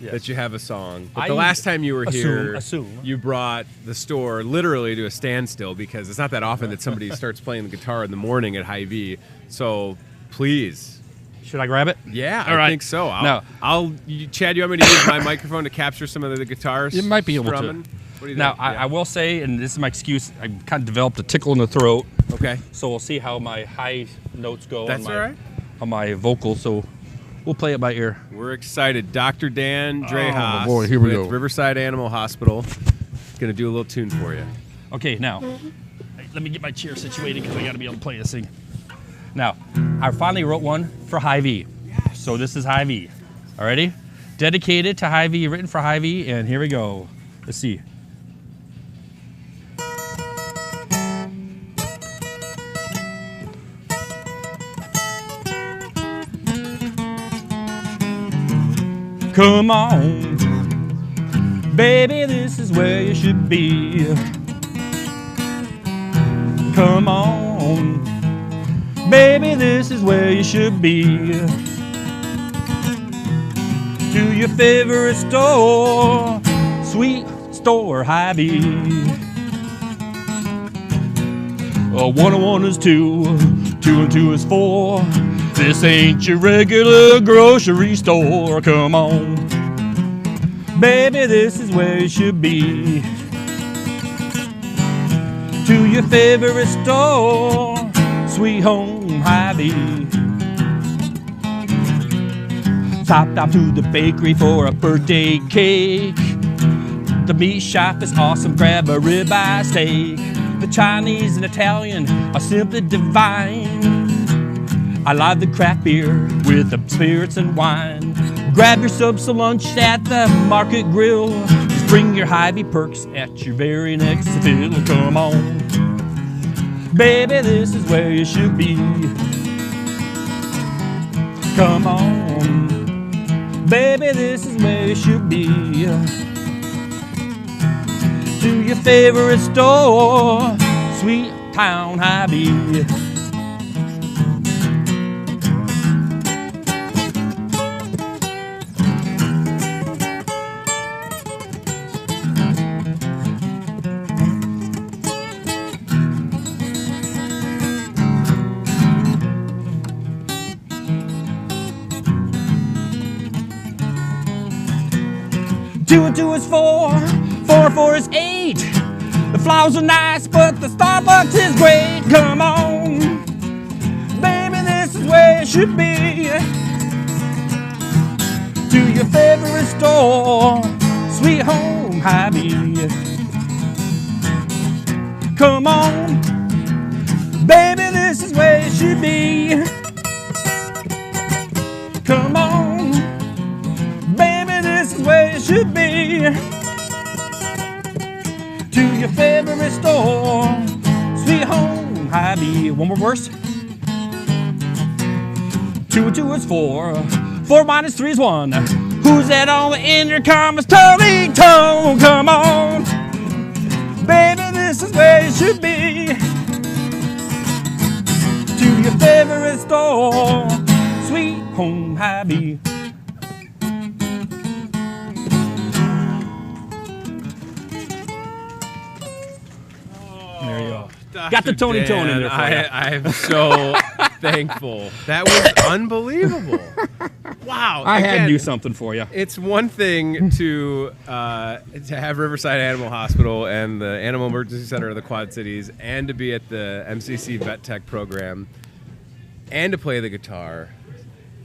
that you have a song. But the last time you were here, you brought the store literally to a standstill because it's not that often that somebody starts playing the guitar in the morning at Hy-Vee. So please. Should I grab it? Yeah, I think so. Chad, you want me to use my microphone to capture some of the guitars? You might be able to. What do you now, think? I will say, and this is my excuse, I kind of developed a tickle in the throat. Okay. So we'll see how my high notes go on my vocals. So we'll play it by ear. We're excited. Dr. Dan Drehas here we with Riverside Animal Hospital is going to do a little tune for you. Okay, now, let me get my chair situated because I got to be able to play this thing. Now, I finally wrote one for Hy-Vee. So this is Hy-Vee. All righty? Dedicated to Hy-Vee, written for Hy-Vee, and here we go. Let's see. Come on, baby, this is where you should be. Come on, baby, this is where you should be. To your favorite store, sweet store, Hy-Vee. 1 and 1 is 2, 2 and 2 is 4. This ain't your regular grocery store. Come on, baby, this is where you should be. To your favorite store, sweet home, Hy-Vee. Stopped out to the bakery for a birthday cake. The meat shop is awesome, grab a ribeye steak. The Chinese and Italian are simply divine. I like the craft beer with the spirits and wine. Grab yourself some lunch at the market grill. Just bring your Hy-Vee perks at your very next fill. Come on, baby, this is where you should be. Come on, baby, this is where you should be. To your favorite store, sweet town Hy-Vee. 2 and 2 is 4, 4 and 4 is 8. The flowers are nice, but the Starbucks is great. Come on, baby, this is the way it should be. To your favorite store, Sweet Home Hy-Vee. Come on, baby, this is where it should be. Come on, baby, this is where it should be. To your favorite store, Sweet Home Hy-Vee. One more verse. 2 and 2 is 4. 4 minus 3 is 1. Who's that on the intercom? It's Tony Tone. Come on, baby, this is where it should be. To your favorite store, Sweet Home Hy-Vee. There you go. Got the Tony Dan, Tone in there for you. I'm so thankful. That was unbelievable. Wow. I had to do something for you. It's one thing to have Riverside Animal Hospital and the Animal Emergency Center of the Quad Cities, and to be at the MCC Vet Tech program, and to play the guitar,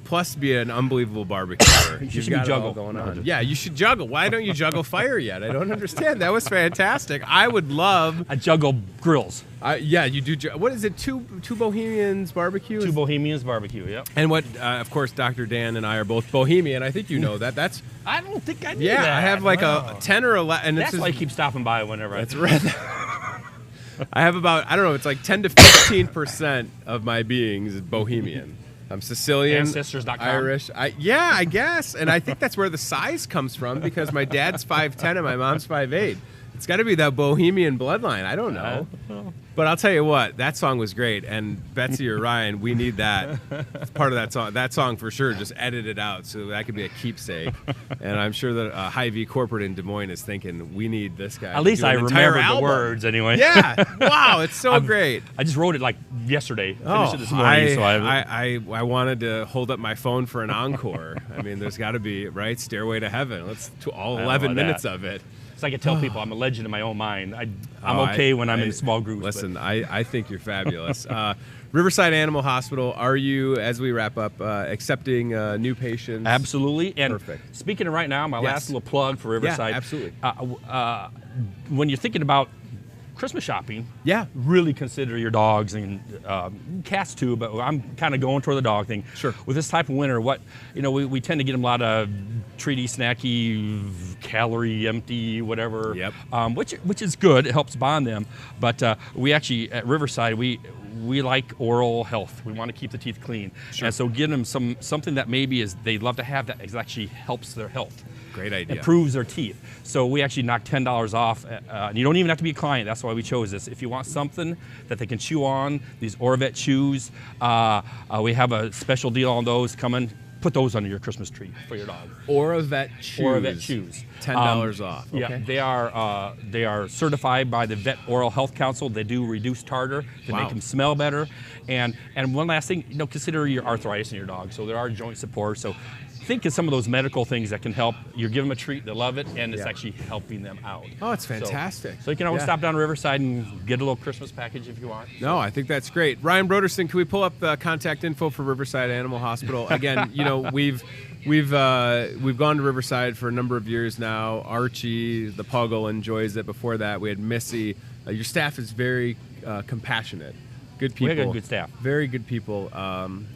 plus be an unbelievable barbecuer. You should juggle. Going on. Yeah, you should juggle. Why don't you juggle fire yet? I don't understand. That was fantastic. I would love. I juggle grills. Yeah, you do. What is it? Two Bohemians barbecue. Two Bohemians barbecue. Yep. And what? Of course, Dr. Dan and I are both Bohemian. I think you know that. That's. I don't think I knew Yeah, that. I have like a 10 or 11. And That's why I keep stopping by whenever That's right. I have about, I don't know, it's like 10 to 15% of my being is Bohemian. I'm Sicilian, Ancestors.com. Irish. Yeah, I guess. And I think that's where the size comes from, because my dad's 5'10" and my mom's 5'8". It's got to be that Bohemian bloodline. I don't know. But I'll tell you what, that song was great. And Betsy or Ryan, we need that. It's part of that song. That song for sure, just edit it out so that could be a keepsake. And I'm sure that Hy-Vee corporate in Des Moines is thinking, we need this guy. At least I remember the words anyway. Yeah. Wow, it's so great. I just wrote it like yesterday. Finished it this morning. I wanted to hold up my phone for an encore. I mean, there's got to be, right? Stairway to Heaven. Let's do all 11 minutes of it. It's like I tell people I'm a legend in my own mind. I'm okay when I'm in small groups. Listen, I think you're fabulous. Riverside Animal Hospital, are you, as we wrap up, accepting new patients? Absolutely. And perfect. Speaking of right now, my last little plug for Riverside. Yeah, absolutely. When you're thinking about Christmas shopping, really consider your dogs and cats too, but I'm kind of going toward the dog thing. Sure. With this type of winter, we tend to get them a lot of treaty, snacky, calorie empty, whatever. Yep. Which is good. It helps bond them. But we actually at Riverside we like oral health. We want to keep the teeth clean. Sure. And so give them something that maybe they love to have that actually helps their health. Great idea. Improves their teeth. So we actually knock $10 off. And you don't even have to be a client. That's why we chose this. If you want something that they can chew on, these Oravet chews, we have a special deal on those coming. Put those under your Christmas tree for your dog. Oravet chews. Oravet chews. $10 off. Okay. Yeah, they are certified by the Vet Oral Health Council. They do reduce tartar to make them smell better. And one last thing, consider your arthritis in your dog. So there are joint support. So think of some of those medical things that can help. You give them a treat, they love it, and it's actually helping them out. Oh, it's fantastic. So you can always stop down to Riverside and get a little Christmas package if you want. No, I think that's great. Ryan Broderson, can we pull up the contact info for Riverside Animal Hospital? Again, we've gone to Riverside for a number of years now. Archie, the Puggle, enjoys it. Before that, we had Missy. Your staff is very compassionate. Good people. We had good staff. Very good people.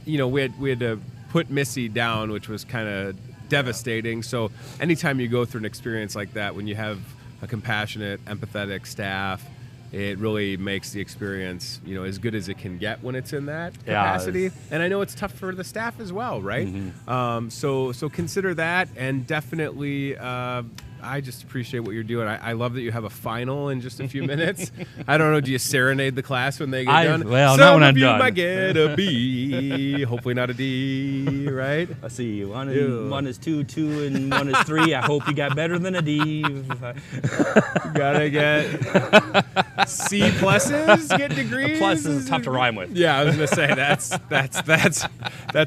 We had to put Missy down, which was kind of devastating. So anytime you go through an experience like that, when you have a compassionate, empathetic staff, it really makes the experience, as good as it can get when it's in that capacity. And I know it's tough for the staff as well, right? Mm-hmm. So consider that, and definitely I just appreciate what you're doing. I love that you have a final in just a few minutes. I don't know, do you serenade the class when they get done? Well, Some not when of I'm you done. might get a B, hopefully not a D, right? Let's see, one is 2, 2, and 1 is 3. I hope you got better than a D. Gotta get C pluses, get degrees. A plus is tough to rhyme with. Yeah, I was gonna say that's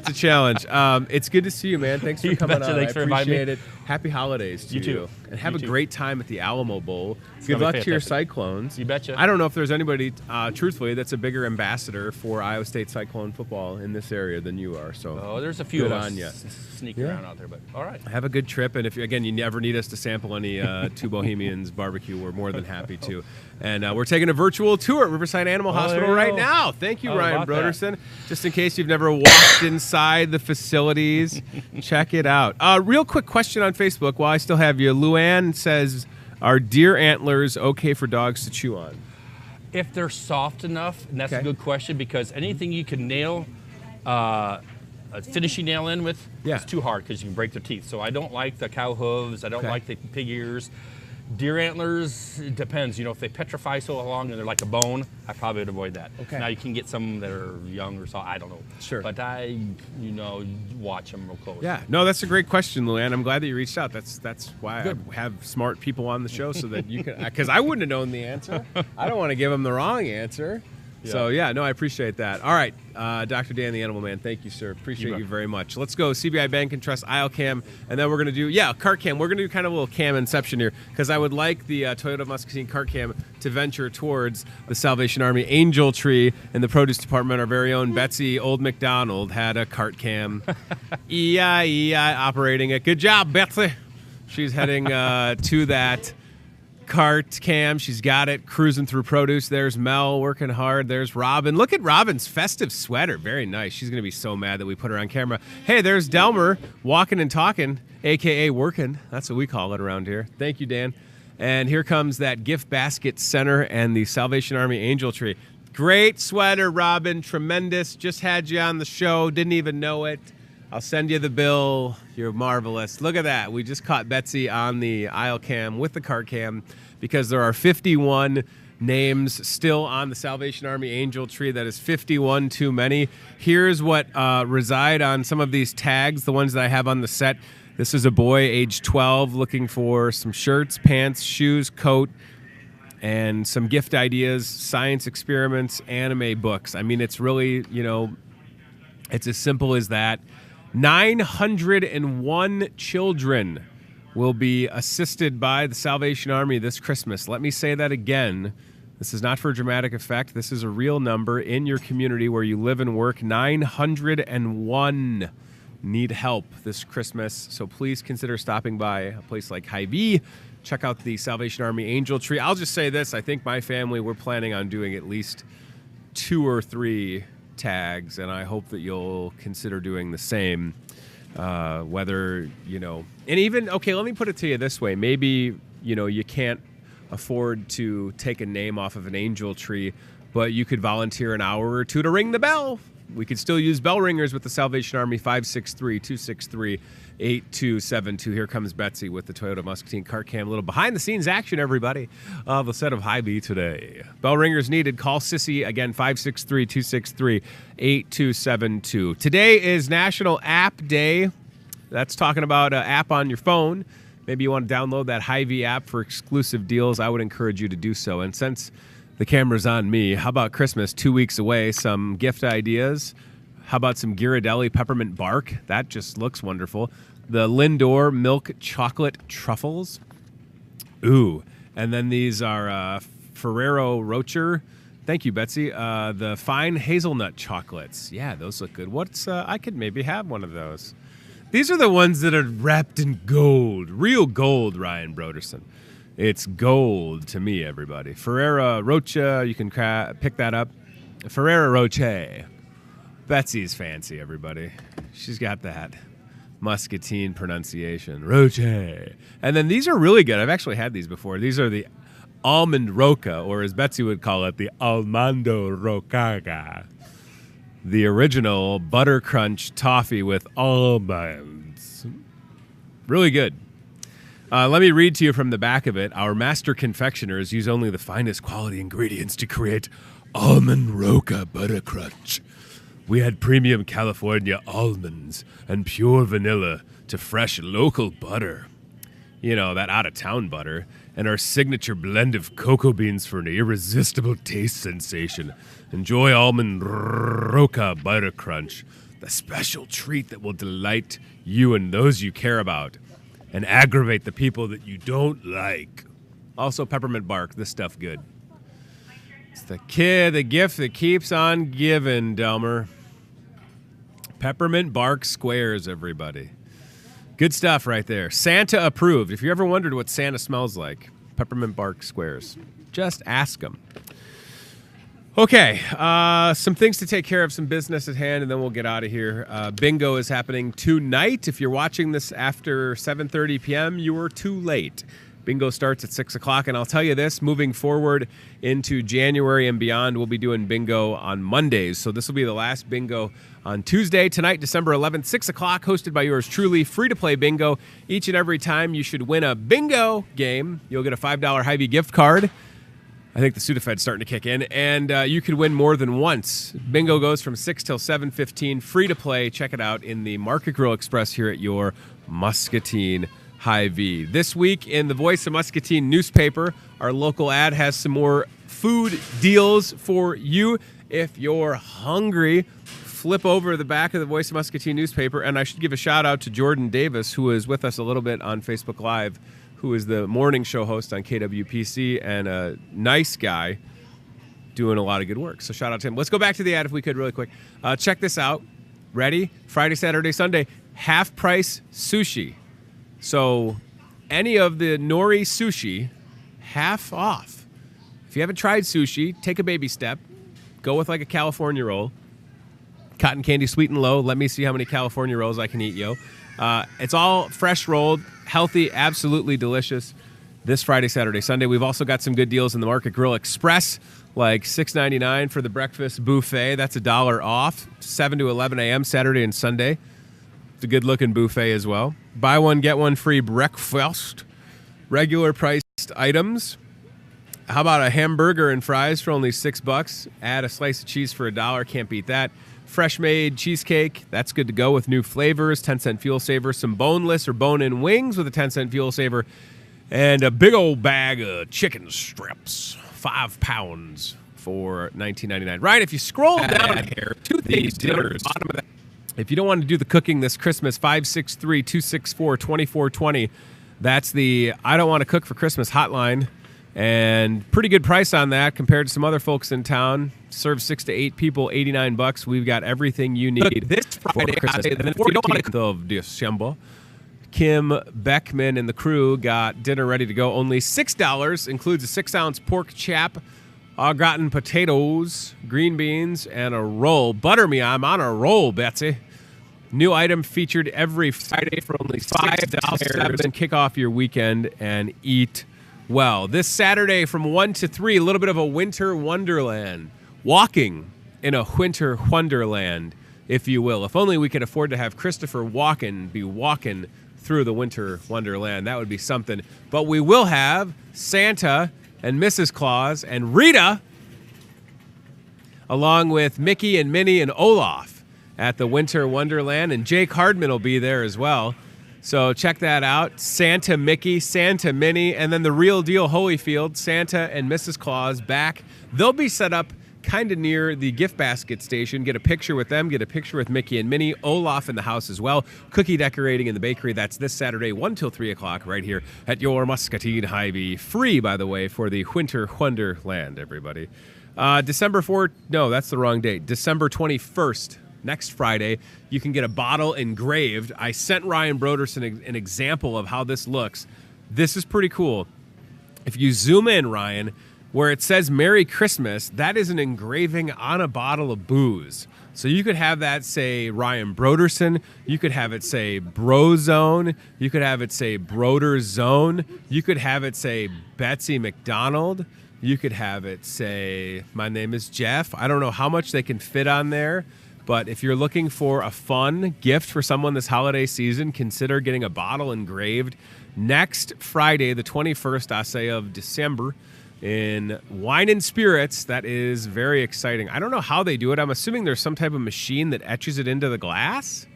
a challenge. It's good to see you, man. Thanks for coming on. Thanks for I inviting me. appreciate it. Happy holidays to you. You too. and have You a too. great time at the Alamo Bowl. Good gonna be luck to your fantastic. Cyclones. You betcha. I don't know if there's anybody, truthfully, that's a bigger ambassador for Iowa State Cyclone football in this area than you are. So Oh, there's a few good of us on ya. sneaking around out there, but all right. Have a good trip, and if again you never need us to sample any Two Bohemians barbecue, we're more than happy to. And we're taking a virtual tour at Riverside Animal Hospital there you right go. now. Thank you, How Ryan about that? Broderson. Just in case you've never walked inside the facilities, check it out. Real quick question on Facebook while I still have you. Luann says, "Are deer antlers okay for dogs to chew on?" If they're soft enough, and that's Okay. a good question because anything you can nail a finishing nail in with Yeah. is too hard because you can break their teeth. So I don't like the cow hooves. I don't Okay. like the pig ears. Deer antlers, it depends. You know, if they petrify so long and they're like a bone, I probably would avoid that. Okay. Now you can get some that are young or so. I don't know. Sure. But watch them real close. Yeah, no, that's a great question, Luann. I'm glad that you reached out. That's why Good. I have smart people on the show so that you can, because I wouldn't have known the answer. I don't want to give them the wrong answer. So yeah, no, I appreciate that. All right, Dr. Dan, the Animal Man, thank you, sir. Appreciate you very much. Let's go CBI Bank and Trust Isle Cam, and then we're gonna do cart cam. We're gonna do kind of a little cam inception here because I would like the Toyota Muscatine cart cam to venture towards the Salvation Army Angel Tree in the produce department. Our very own Betsy Old McDonald had a cart cam, EI operating it. Good job, Betsy. She's heading to that cart cam. She's got it, cruising through produce. There's Mel working hard. There's Robin. Look at Robin's festive sweater. Very nice. She's going to be so mad that we put her on camera. Hey, there's Delmer walking and talking, a.k.a. working. That's what we call it around here. Thank you, Dan. And here comes that gift basket center and the Salvation Army Angel Tree. Great sweater, Robin. Tremendous. Just had you on the show. Didn't even know it. I'll send you the bill. You're marvelous. Look at that. We just caught Betsy on the aisle cam with the cart cam because there are 51 names still on the Salvation Army Angel Tree. That is 51 too many. Here's what reside on some of these tags, the ones that I have on the set. This is a boy, age 12, looking for some shirts, pants, shoes, coat, and some gift ideas, science experiments, anime books. I mean, it's really, it's as simple as that. 901 children will be assisted by the Salvation Army this Christmas. Let me say that again. This is not for dramatic effect. This is a real number in your community where you live and work. 901 need help this Christmas. So please consider stopping by a place like Hy-Vee. Check out the Salvation Army Angel Tree. I'll just say this. I think my family, we're planning on doing at least 2 or 3 tags, and I hope that you'll consider doing the same. Whether, and even, okay, let me put it to you this way. Maybe, you can't afford to take a name off of an angel tree, but you could volunteer an hour or 2 to ring the bell. We could still use bell ringers with the Salvation Army. 563-263-8272. Here comes Betsy with the Toyota Muscatine cart cam. A little behind-the-scenes action, everybody, of the set of Hy-Vee today. Bell ringers needed. Call Sissy, again, 563-263-8272. Today is National App Day. That's talking about an app on your phone. Maybe you want to download that Hy-Vee app for exclusive deals. I would encourage you to do so. And since the camera's on me, how about Christmas 2 weeks away? Some gift ideas. How about some Ghirardelli peppermint bark? That just looks wonderful. The Lindor milk chocolate truffles. Ooh. And then these are Ferrero Rocher. Thank you, Betsy. The fine hazelnut chocolates. Yeah, those look good. I could maybe have one of those. These are the ones that are wrapped in gold. Real gold, Ryan Broderson. It's gold to me, everybody. Ferrero Rocher, you can pick that up. Ferrero Rocher. Betsy's fancy, everybody. She's got that Muscatine pronunciation. Rocher. And then these are really good. I've actually had these before. These are the Almond Roca, or as Betsy would call it, the Almando Rocaga. The original butter crunch toffee with almonds. Really good. Let me read to you from the back of it. Our master confectioners use only the finest quality ingredients to create Almond Roca Butter Crunch. We add premium California almonds and pure vanilla to fresh local butter. That out-of-town butter. And our signature blend of cocoa beans for an irresistible taste sensation. Enjoy Almond Roca Butter Crunch, the special treat that will delight you and those you care about. and aggravate the people that you don't like. Also, peppermint bark. This stuff good. It's the gift that keeps on giving, Delmer. Peppermint bark squares, everybody. Good stuff right there. Santa approved. If you ever wondered what Santa smells like, peppermint bark squares. Just ask them. Okay, some things to take care of, some business at hand, and then we'll get out of here. Bingo is happening tonight. If you're watching this after 7:30 p.m., you were too late. Bingo starts at 6 o'clock, and I'll tell you this, moving forward into January and beyond, we'll be doing bingo on Mondays. So this will be the last bingo on Tuesday. Tonight, December 11th, 6 o'clock, hosted by yours truly, free-to-play bingo. Each and every time you should win a bingo game, you'll get a $5 Hy-Vee gift card. I think the Sudafed's starting to kick in, and you could win more than once. Bingo goes from 6 till 7:15, free to play. Check it out in the Market Grill Express here at your Muscatine Hy-Vee. This week in the Voice of Muscatine newspaper, our local ad has some more food deals for you. If you're hungry, flip over the back of the Voice of Muscatine newspaper, and I should give a shout out to Jordan Davis, who is with us a little bit on Facebook Live, who is the morning show host on KWPC and a nice guy doing a lot of good work. So shout out to him. Let's go back to the ad if we could really quick. Check this out. Ready? Friday, Saturday, Sunday, half price sushi. So any of the nori sushi, half off. If you haven't tried sushi, take a baby step. Go with like a California roll. Cotton candy sweet and low. Let me see how many California rolls I can eat, yo. It's all fresh rolled, healthy, absolutely delicious. This Friday, Saturday, Sunday. We've also got some good deals in the Market Grill Express, like $6.99 for the breakfast buffet. That's $1 off, 7 to 11 a.m. Saturday and Sunday. It's a good-looking buffet as well. Buy one, get one free breakfast. Regular priced items. How about a hamburger and fries for only $6? Add a slice of cheese for $1. Can't beat that. Fresh-made cheesecake. That's good to go with new flavors. 10-cent fuel saver. Some boneless or bone-in wings with a 10-cent fuel saver. And a big old bag of chicken strips. 5 pounds for $19.99. Ryan, if you scroll down here, two things dinners. Bottom of that. If you don't want to do the cooking this Christmas, 563-264-2420. That's the I don't want to cook for Christmas hotline. And pretty good price on that compared to some other folks in town. Serve 6 to 8 people, $89. We've got everything you need this Friday, for Christmas. The 14th of December. Kim Beckman and the crew got dinner ready to go. Only $6. Includes a 6-ounce pork chop, au gratin potatoes, green beans, and a roll. Butter me, I'm on a roll, Betsy. New item featured every Friday for only $5. And kick off your weekend and eat well. This Saturday from 1 to 3, a little bit of a winter wonderland. Walking in a winter wonderland, if you will. If only we could afford to have Christopher Walken be walking through the winter wonderland. That would be something. But we will have Santa and Mrs. Claus and Rita, along with Mickey and Minnie and Olaf at the Winter Wonderland, and Jake Hardman will be there as well. So check that out. Santa Mickey, Santa Minnie, and then the real deal Holyfield, Santa and Mrs. Claus back. They'll be set up kind of near the gift basket station. Get a picture with them. Get a picture with Mickey and Minnie. Olaf in the house as well. Cookie decorating in the bakery. That's this Saturday, 1 till 3 o'clock right here at your Muscatine Hy-Vee. Free, by the way, for the Winter Wonderland, everybody. December 4th. No, that's the wrong date. December 21st. Next Friday, you can get a bottle engraved. I sent Ryan Broderson an example of how this looks. This is pretty cool. If you zoom in, Ryan, where it says Merry Christmas, that is an engraving on a bottle of booze. So you could have that say Ryan Broderson. You could have it say Brozone. You could have it say Broder Zone. You could have it say Betsy McDonald. You could have it say, my name is Jeff. I don't know how much they can fit on there. But if you're looking for a fun gift for someone this holiday season, consider getting a bottle engraved next Friday, the 21st, I say, of December in Wine and Spirits. That is very exciting. I don't know how they do it. I'm assuming there's some type of machine that etches it into the glass.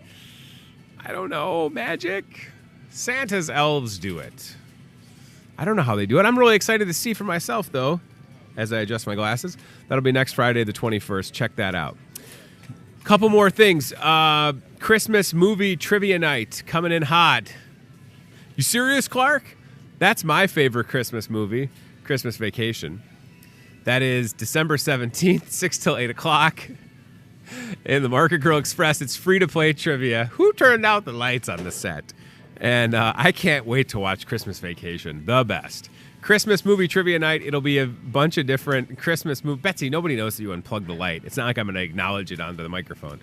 I don't know. Magic? Santa's elves do it. I don't know how they do it. I'm really excited to see for myself, though, as I adjust my glasses. That'll be next Friday, the 21st. Check that out. Couple more things. Christmas movie trivia night coming in hot. You serious, Clark? That's my favorite Christmas movie, Christmas Vacation. That is December 17th, 6 till 8 o'clock. In the Market Girl Express, it's free-to-play trivia. Who turned out the lights on the set? And I can't wait to watch Christmas Vacation, the best. Christmas movie trivia night. It'll be a bunch of different Christmas movies. Betsy, nobody knows that you unplugged the light. It's not like I'm going to acknowledge it onto the microphone.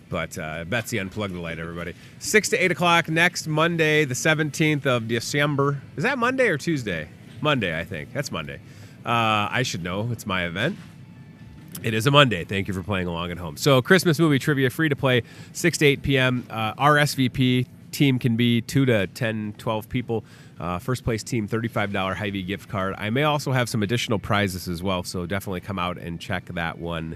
But Betsy unplugged the light, everybody. 6 to 8 o'clock next Monday, the 17th of December. Is that Monday or Tuesday? Monday, I think. That's Monday. I should know. It's my event. It is a Monday. Thank you for playing along at home. So Christmas movie trivia, free to play, 6 to 8 p.m. RSVP team can be 2 to 10, 12 people. First place team, $35 Hy-Vee gift card. I may also have some additional prizes as well, so definitely come out and check that one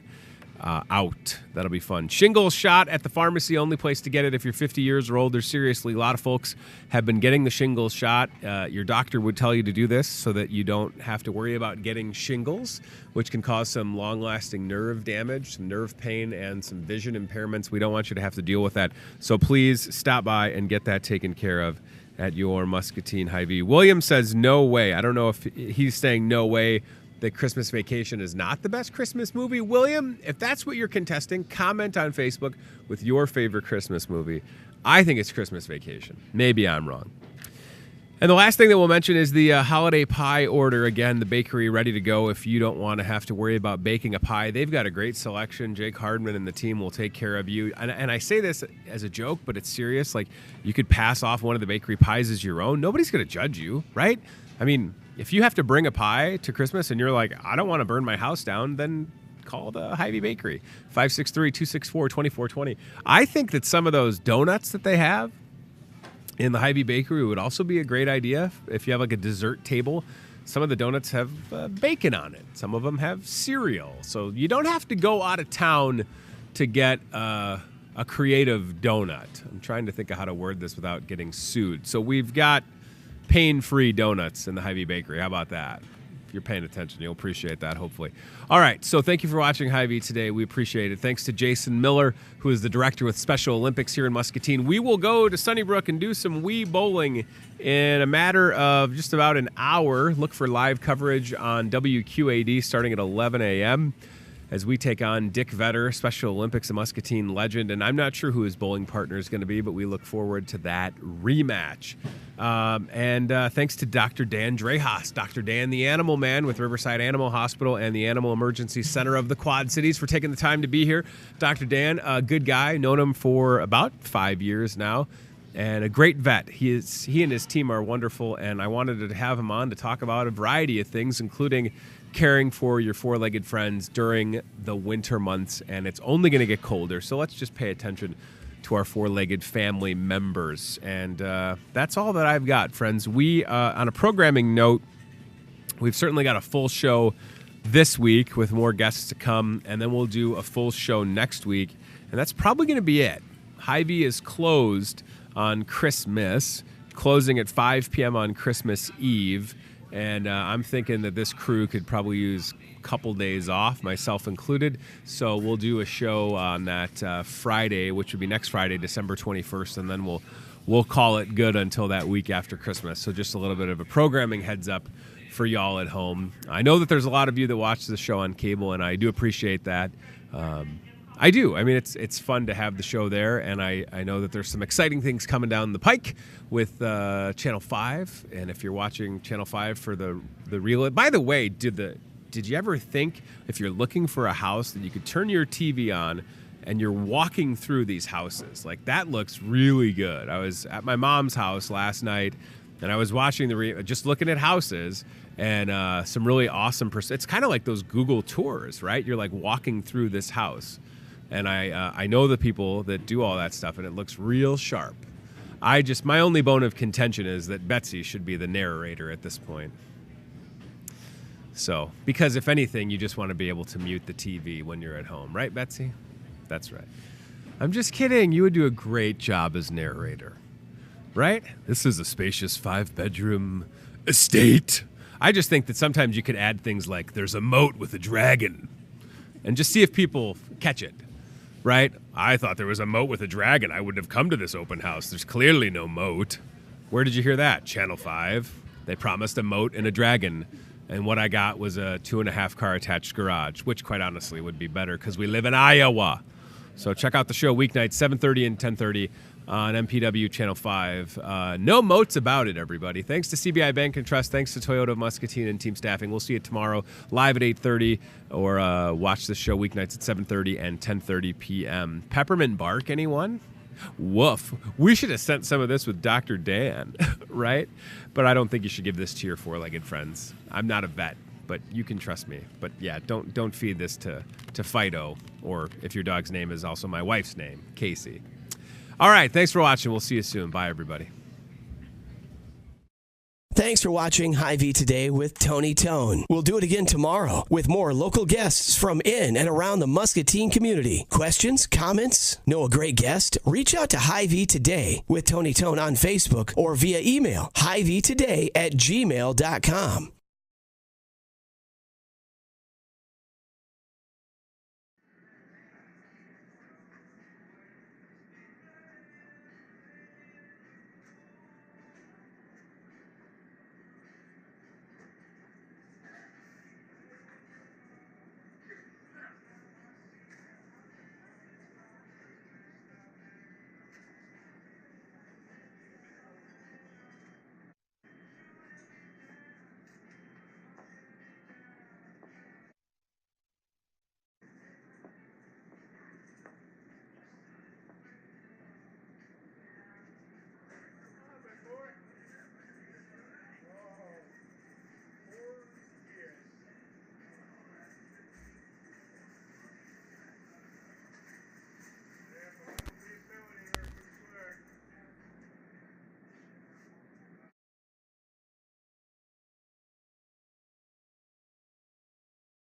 out. That'll be fun. Shingles shot at the pharmacy, only place to get it if you're 50 years or older. Seriously, a lot of folks have been getting the shingles shot. Your doctor would tell you to do this so that you don't have to worry about getting shingles, which can cause some long-lasting nerve damage, some nerve pain, and some vision impairments. We don't want you to have to deal with that. So please stop by and get that taken care of at your Muscatine Hy-Vee. William says no way. I don't know if he's saying no way that Christmas Vacation is not the best Christmas movie. William, if that's what you're contesting, comment on Facebook with your favorite Christmas movie. I think it's Christmas Vacation. Maybe I'm wrong. And the last thing that we'll mention is the holiday pie order. Again, the bakery ready to go if you don't want to have to worry about baking a pie. They've got a great selection. Jake Hardman and the team will take care of you. And I say this as a joke, but it's serious. Like, you could pass off one of the bakery pies as your own. Nobody's going to judge you, right? I mean, if you have to bring a pie to Christmas and you're like, I don't want to burn my house down, then call the Hy-Vee Bakery, 563-264-2420. I think that some of those donuts that they have in the Hy-Vee Bakery would also be a great idea if you have like a dessert table. Some of the donuts have bacon on it. Some of them have cereal. So you don't have to go out of town to get a creative donut. I'm trying to think of how to word this without getting sued. So we've got pain-free donuts in the Hy-Vee Bakery. How about that? If you're paying attention, you'll appreciate that, hopefully. All right, so thank you for watching Hy-Vee today. We appreciate it. Thanks to Jason Miller, who is the director with Special Olympics here in Muscatine. We will go to Sunnybrook and do some Wii bowling in a matter of just about an hour. Look for live coverage on WQAD starting at 11 a.m. as we take on Dick Vetter, Special Olympics and Muscatine legend. And I'm not sure who his bowling partner is going to be, but we look forward to that rematch. And thanks to Dr. Dan Drehas, Dr. Dan the Animal Man with Riverside Animal Hospital and the Animal Emergency Center of the Quad Cities for taking the time to be here. Dr. Dan, a good guy, known him for about 5 years now, and a great vet. He and his team are wonderful, and I wanted to have him on to talk about a variety of things, including caring for your four-legged friends during the winter months, and it's only going to get colder, so let's just pay attention to our four-legged family members. And that's all that I've got, friends. We, on a programming note, we've certainly got a full show this week with more guests to come, and then we'll do a full show next week, and that's probably going to be it. Hy-Vee is closed on Christmas, closing at 5 p.m. on Christmas Eve, and I'm thinking that this crew could probably use a couple days off, myself included. So we'll do a show on that Friday, which would be next Friday, December 21st, and then we'll call it good until that week after Christmas. So just a little bit of a programming heads up for y'all at home. I know that there's a lot of you that watch the show on cable, and I do appreciate that. I do. I mean, it's fun to have the show there, and I know that there's some exciting things coming down the pike with Channel 5. And if you're watching Channel 5 for the real... By the way, did you ever think, if you're looking for a house, that you could turn your TV on and you're walking through these houses? Like, that looks really good. I was at my mom's house last night, and I was watching just looking at houses, and some really awesome... It's kind of like those Google tours, right? You're like walking through this house. And I know the people that do all that stuff, and it looks real sharp. My only bone of contention is that Betsy should be the narrator at this point. So, because if anything, you just want to be able to mute the TV when you're at home. Right, Betsy? That's right. I'm just kidding. You would do a great job as narrator. Right? This is a spacious 5-bedroom estate. I just think that sometimes you could add things like, there's a moat with a dragon. And just see if people catch it. Right? I thought there was a moat with a dragon. I wouldn't have come to this open house. There's clearly no moat. Where did you hear that? Channel 5. They promised a moat and a dragon. And what I got was a 2.5 car attached garage, which quite honestly would be better because we live in Iowa. So check out the show weeknights, 7:30 and 10:30 on MPW Channel 5. No moats about it, everybody. Thanks to CBI Bank and Trust. Thanks to Toyota of Muscatine and Team Staffing. We'll see you tomorrow live at 8:30 or watch the show weeknights at 7:30 and 10:30 p.m. Peppermint bark, anyone? Woof. We should have sent some of this with Dr. Dan, right? But I don't think you should give this to your four-legged friends. I'm not a vet, but you can trust me. But yeah, don't feed this to Fido, or if your dog's name is also my wife's name, Casey. All right, thanks for watching. We'll see you soon. Bye, everybody. Thanks for watching Hy-Vee Today with Tony Tone. We'll do it again tomorrow with more local guests from in and around the Muscatine community. Questions, comments, know a great guest? Reach out to Hy-Vee Today with Tony Tone on Facebook or via email, hyveetoday@gmail.com.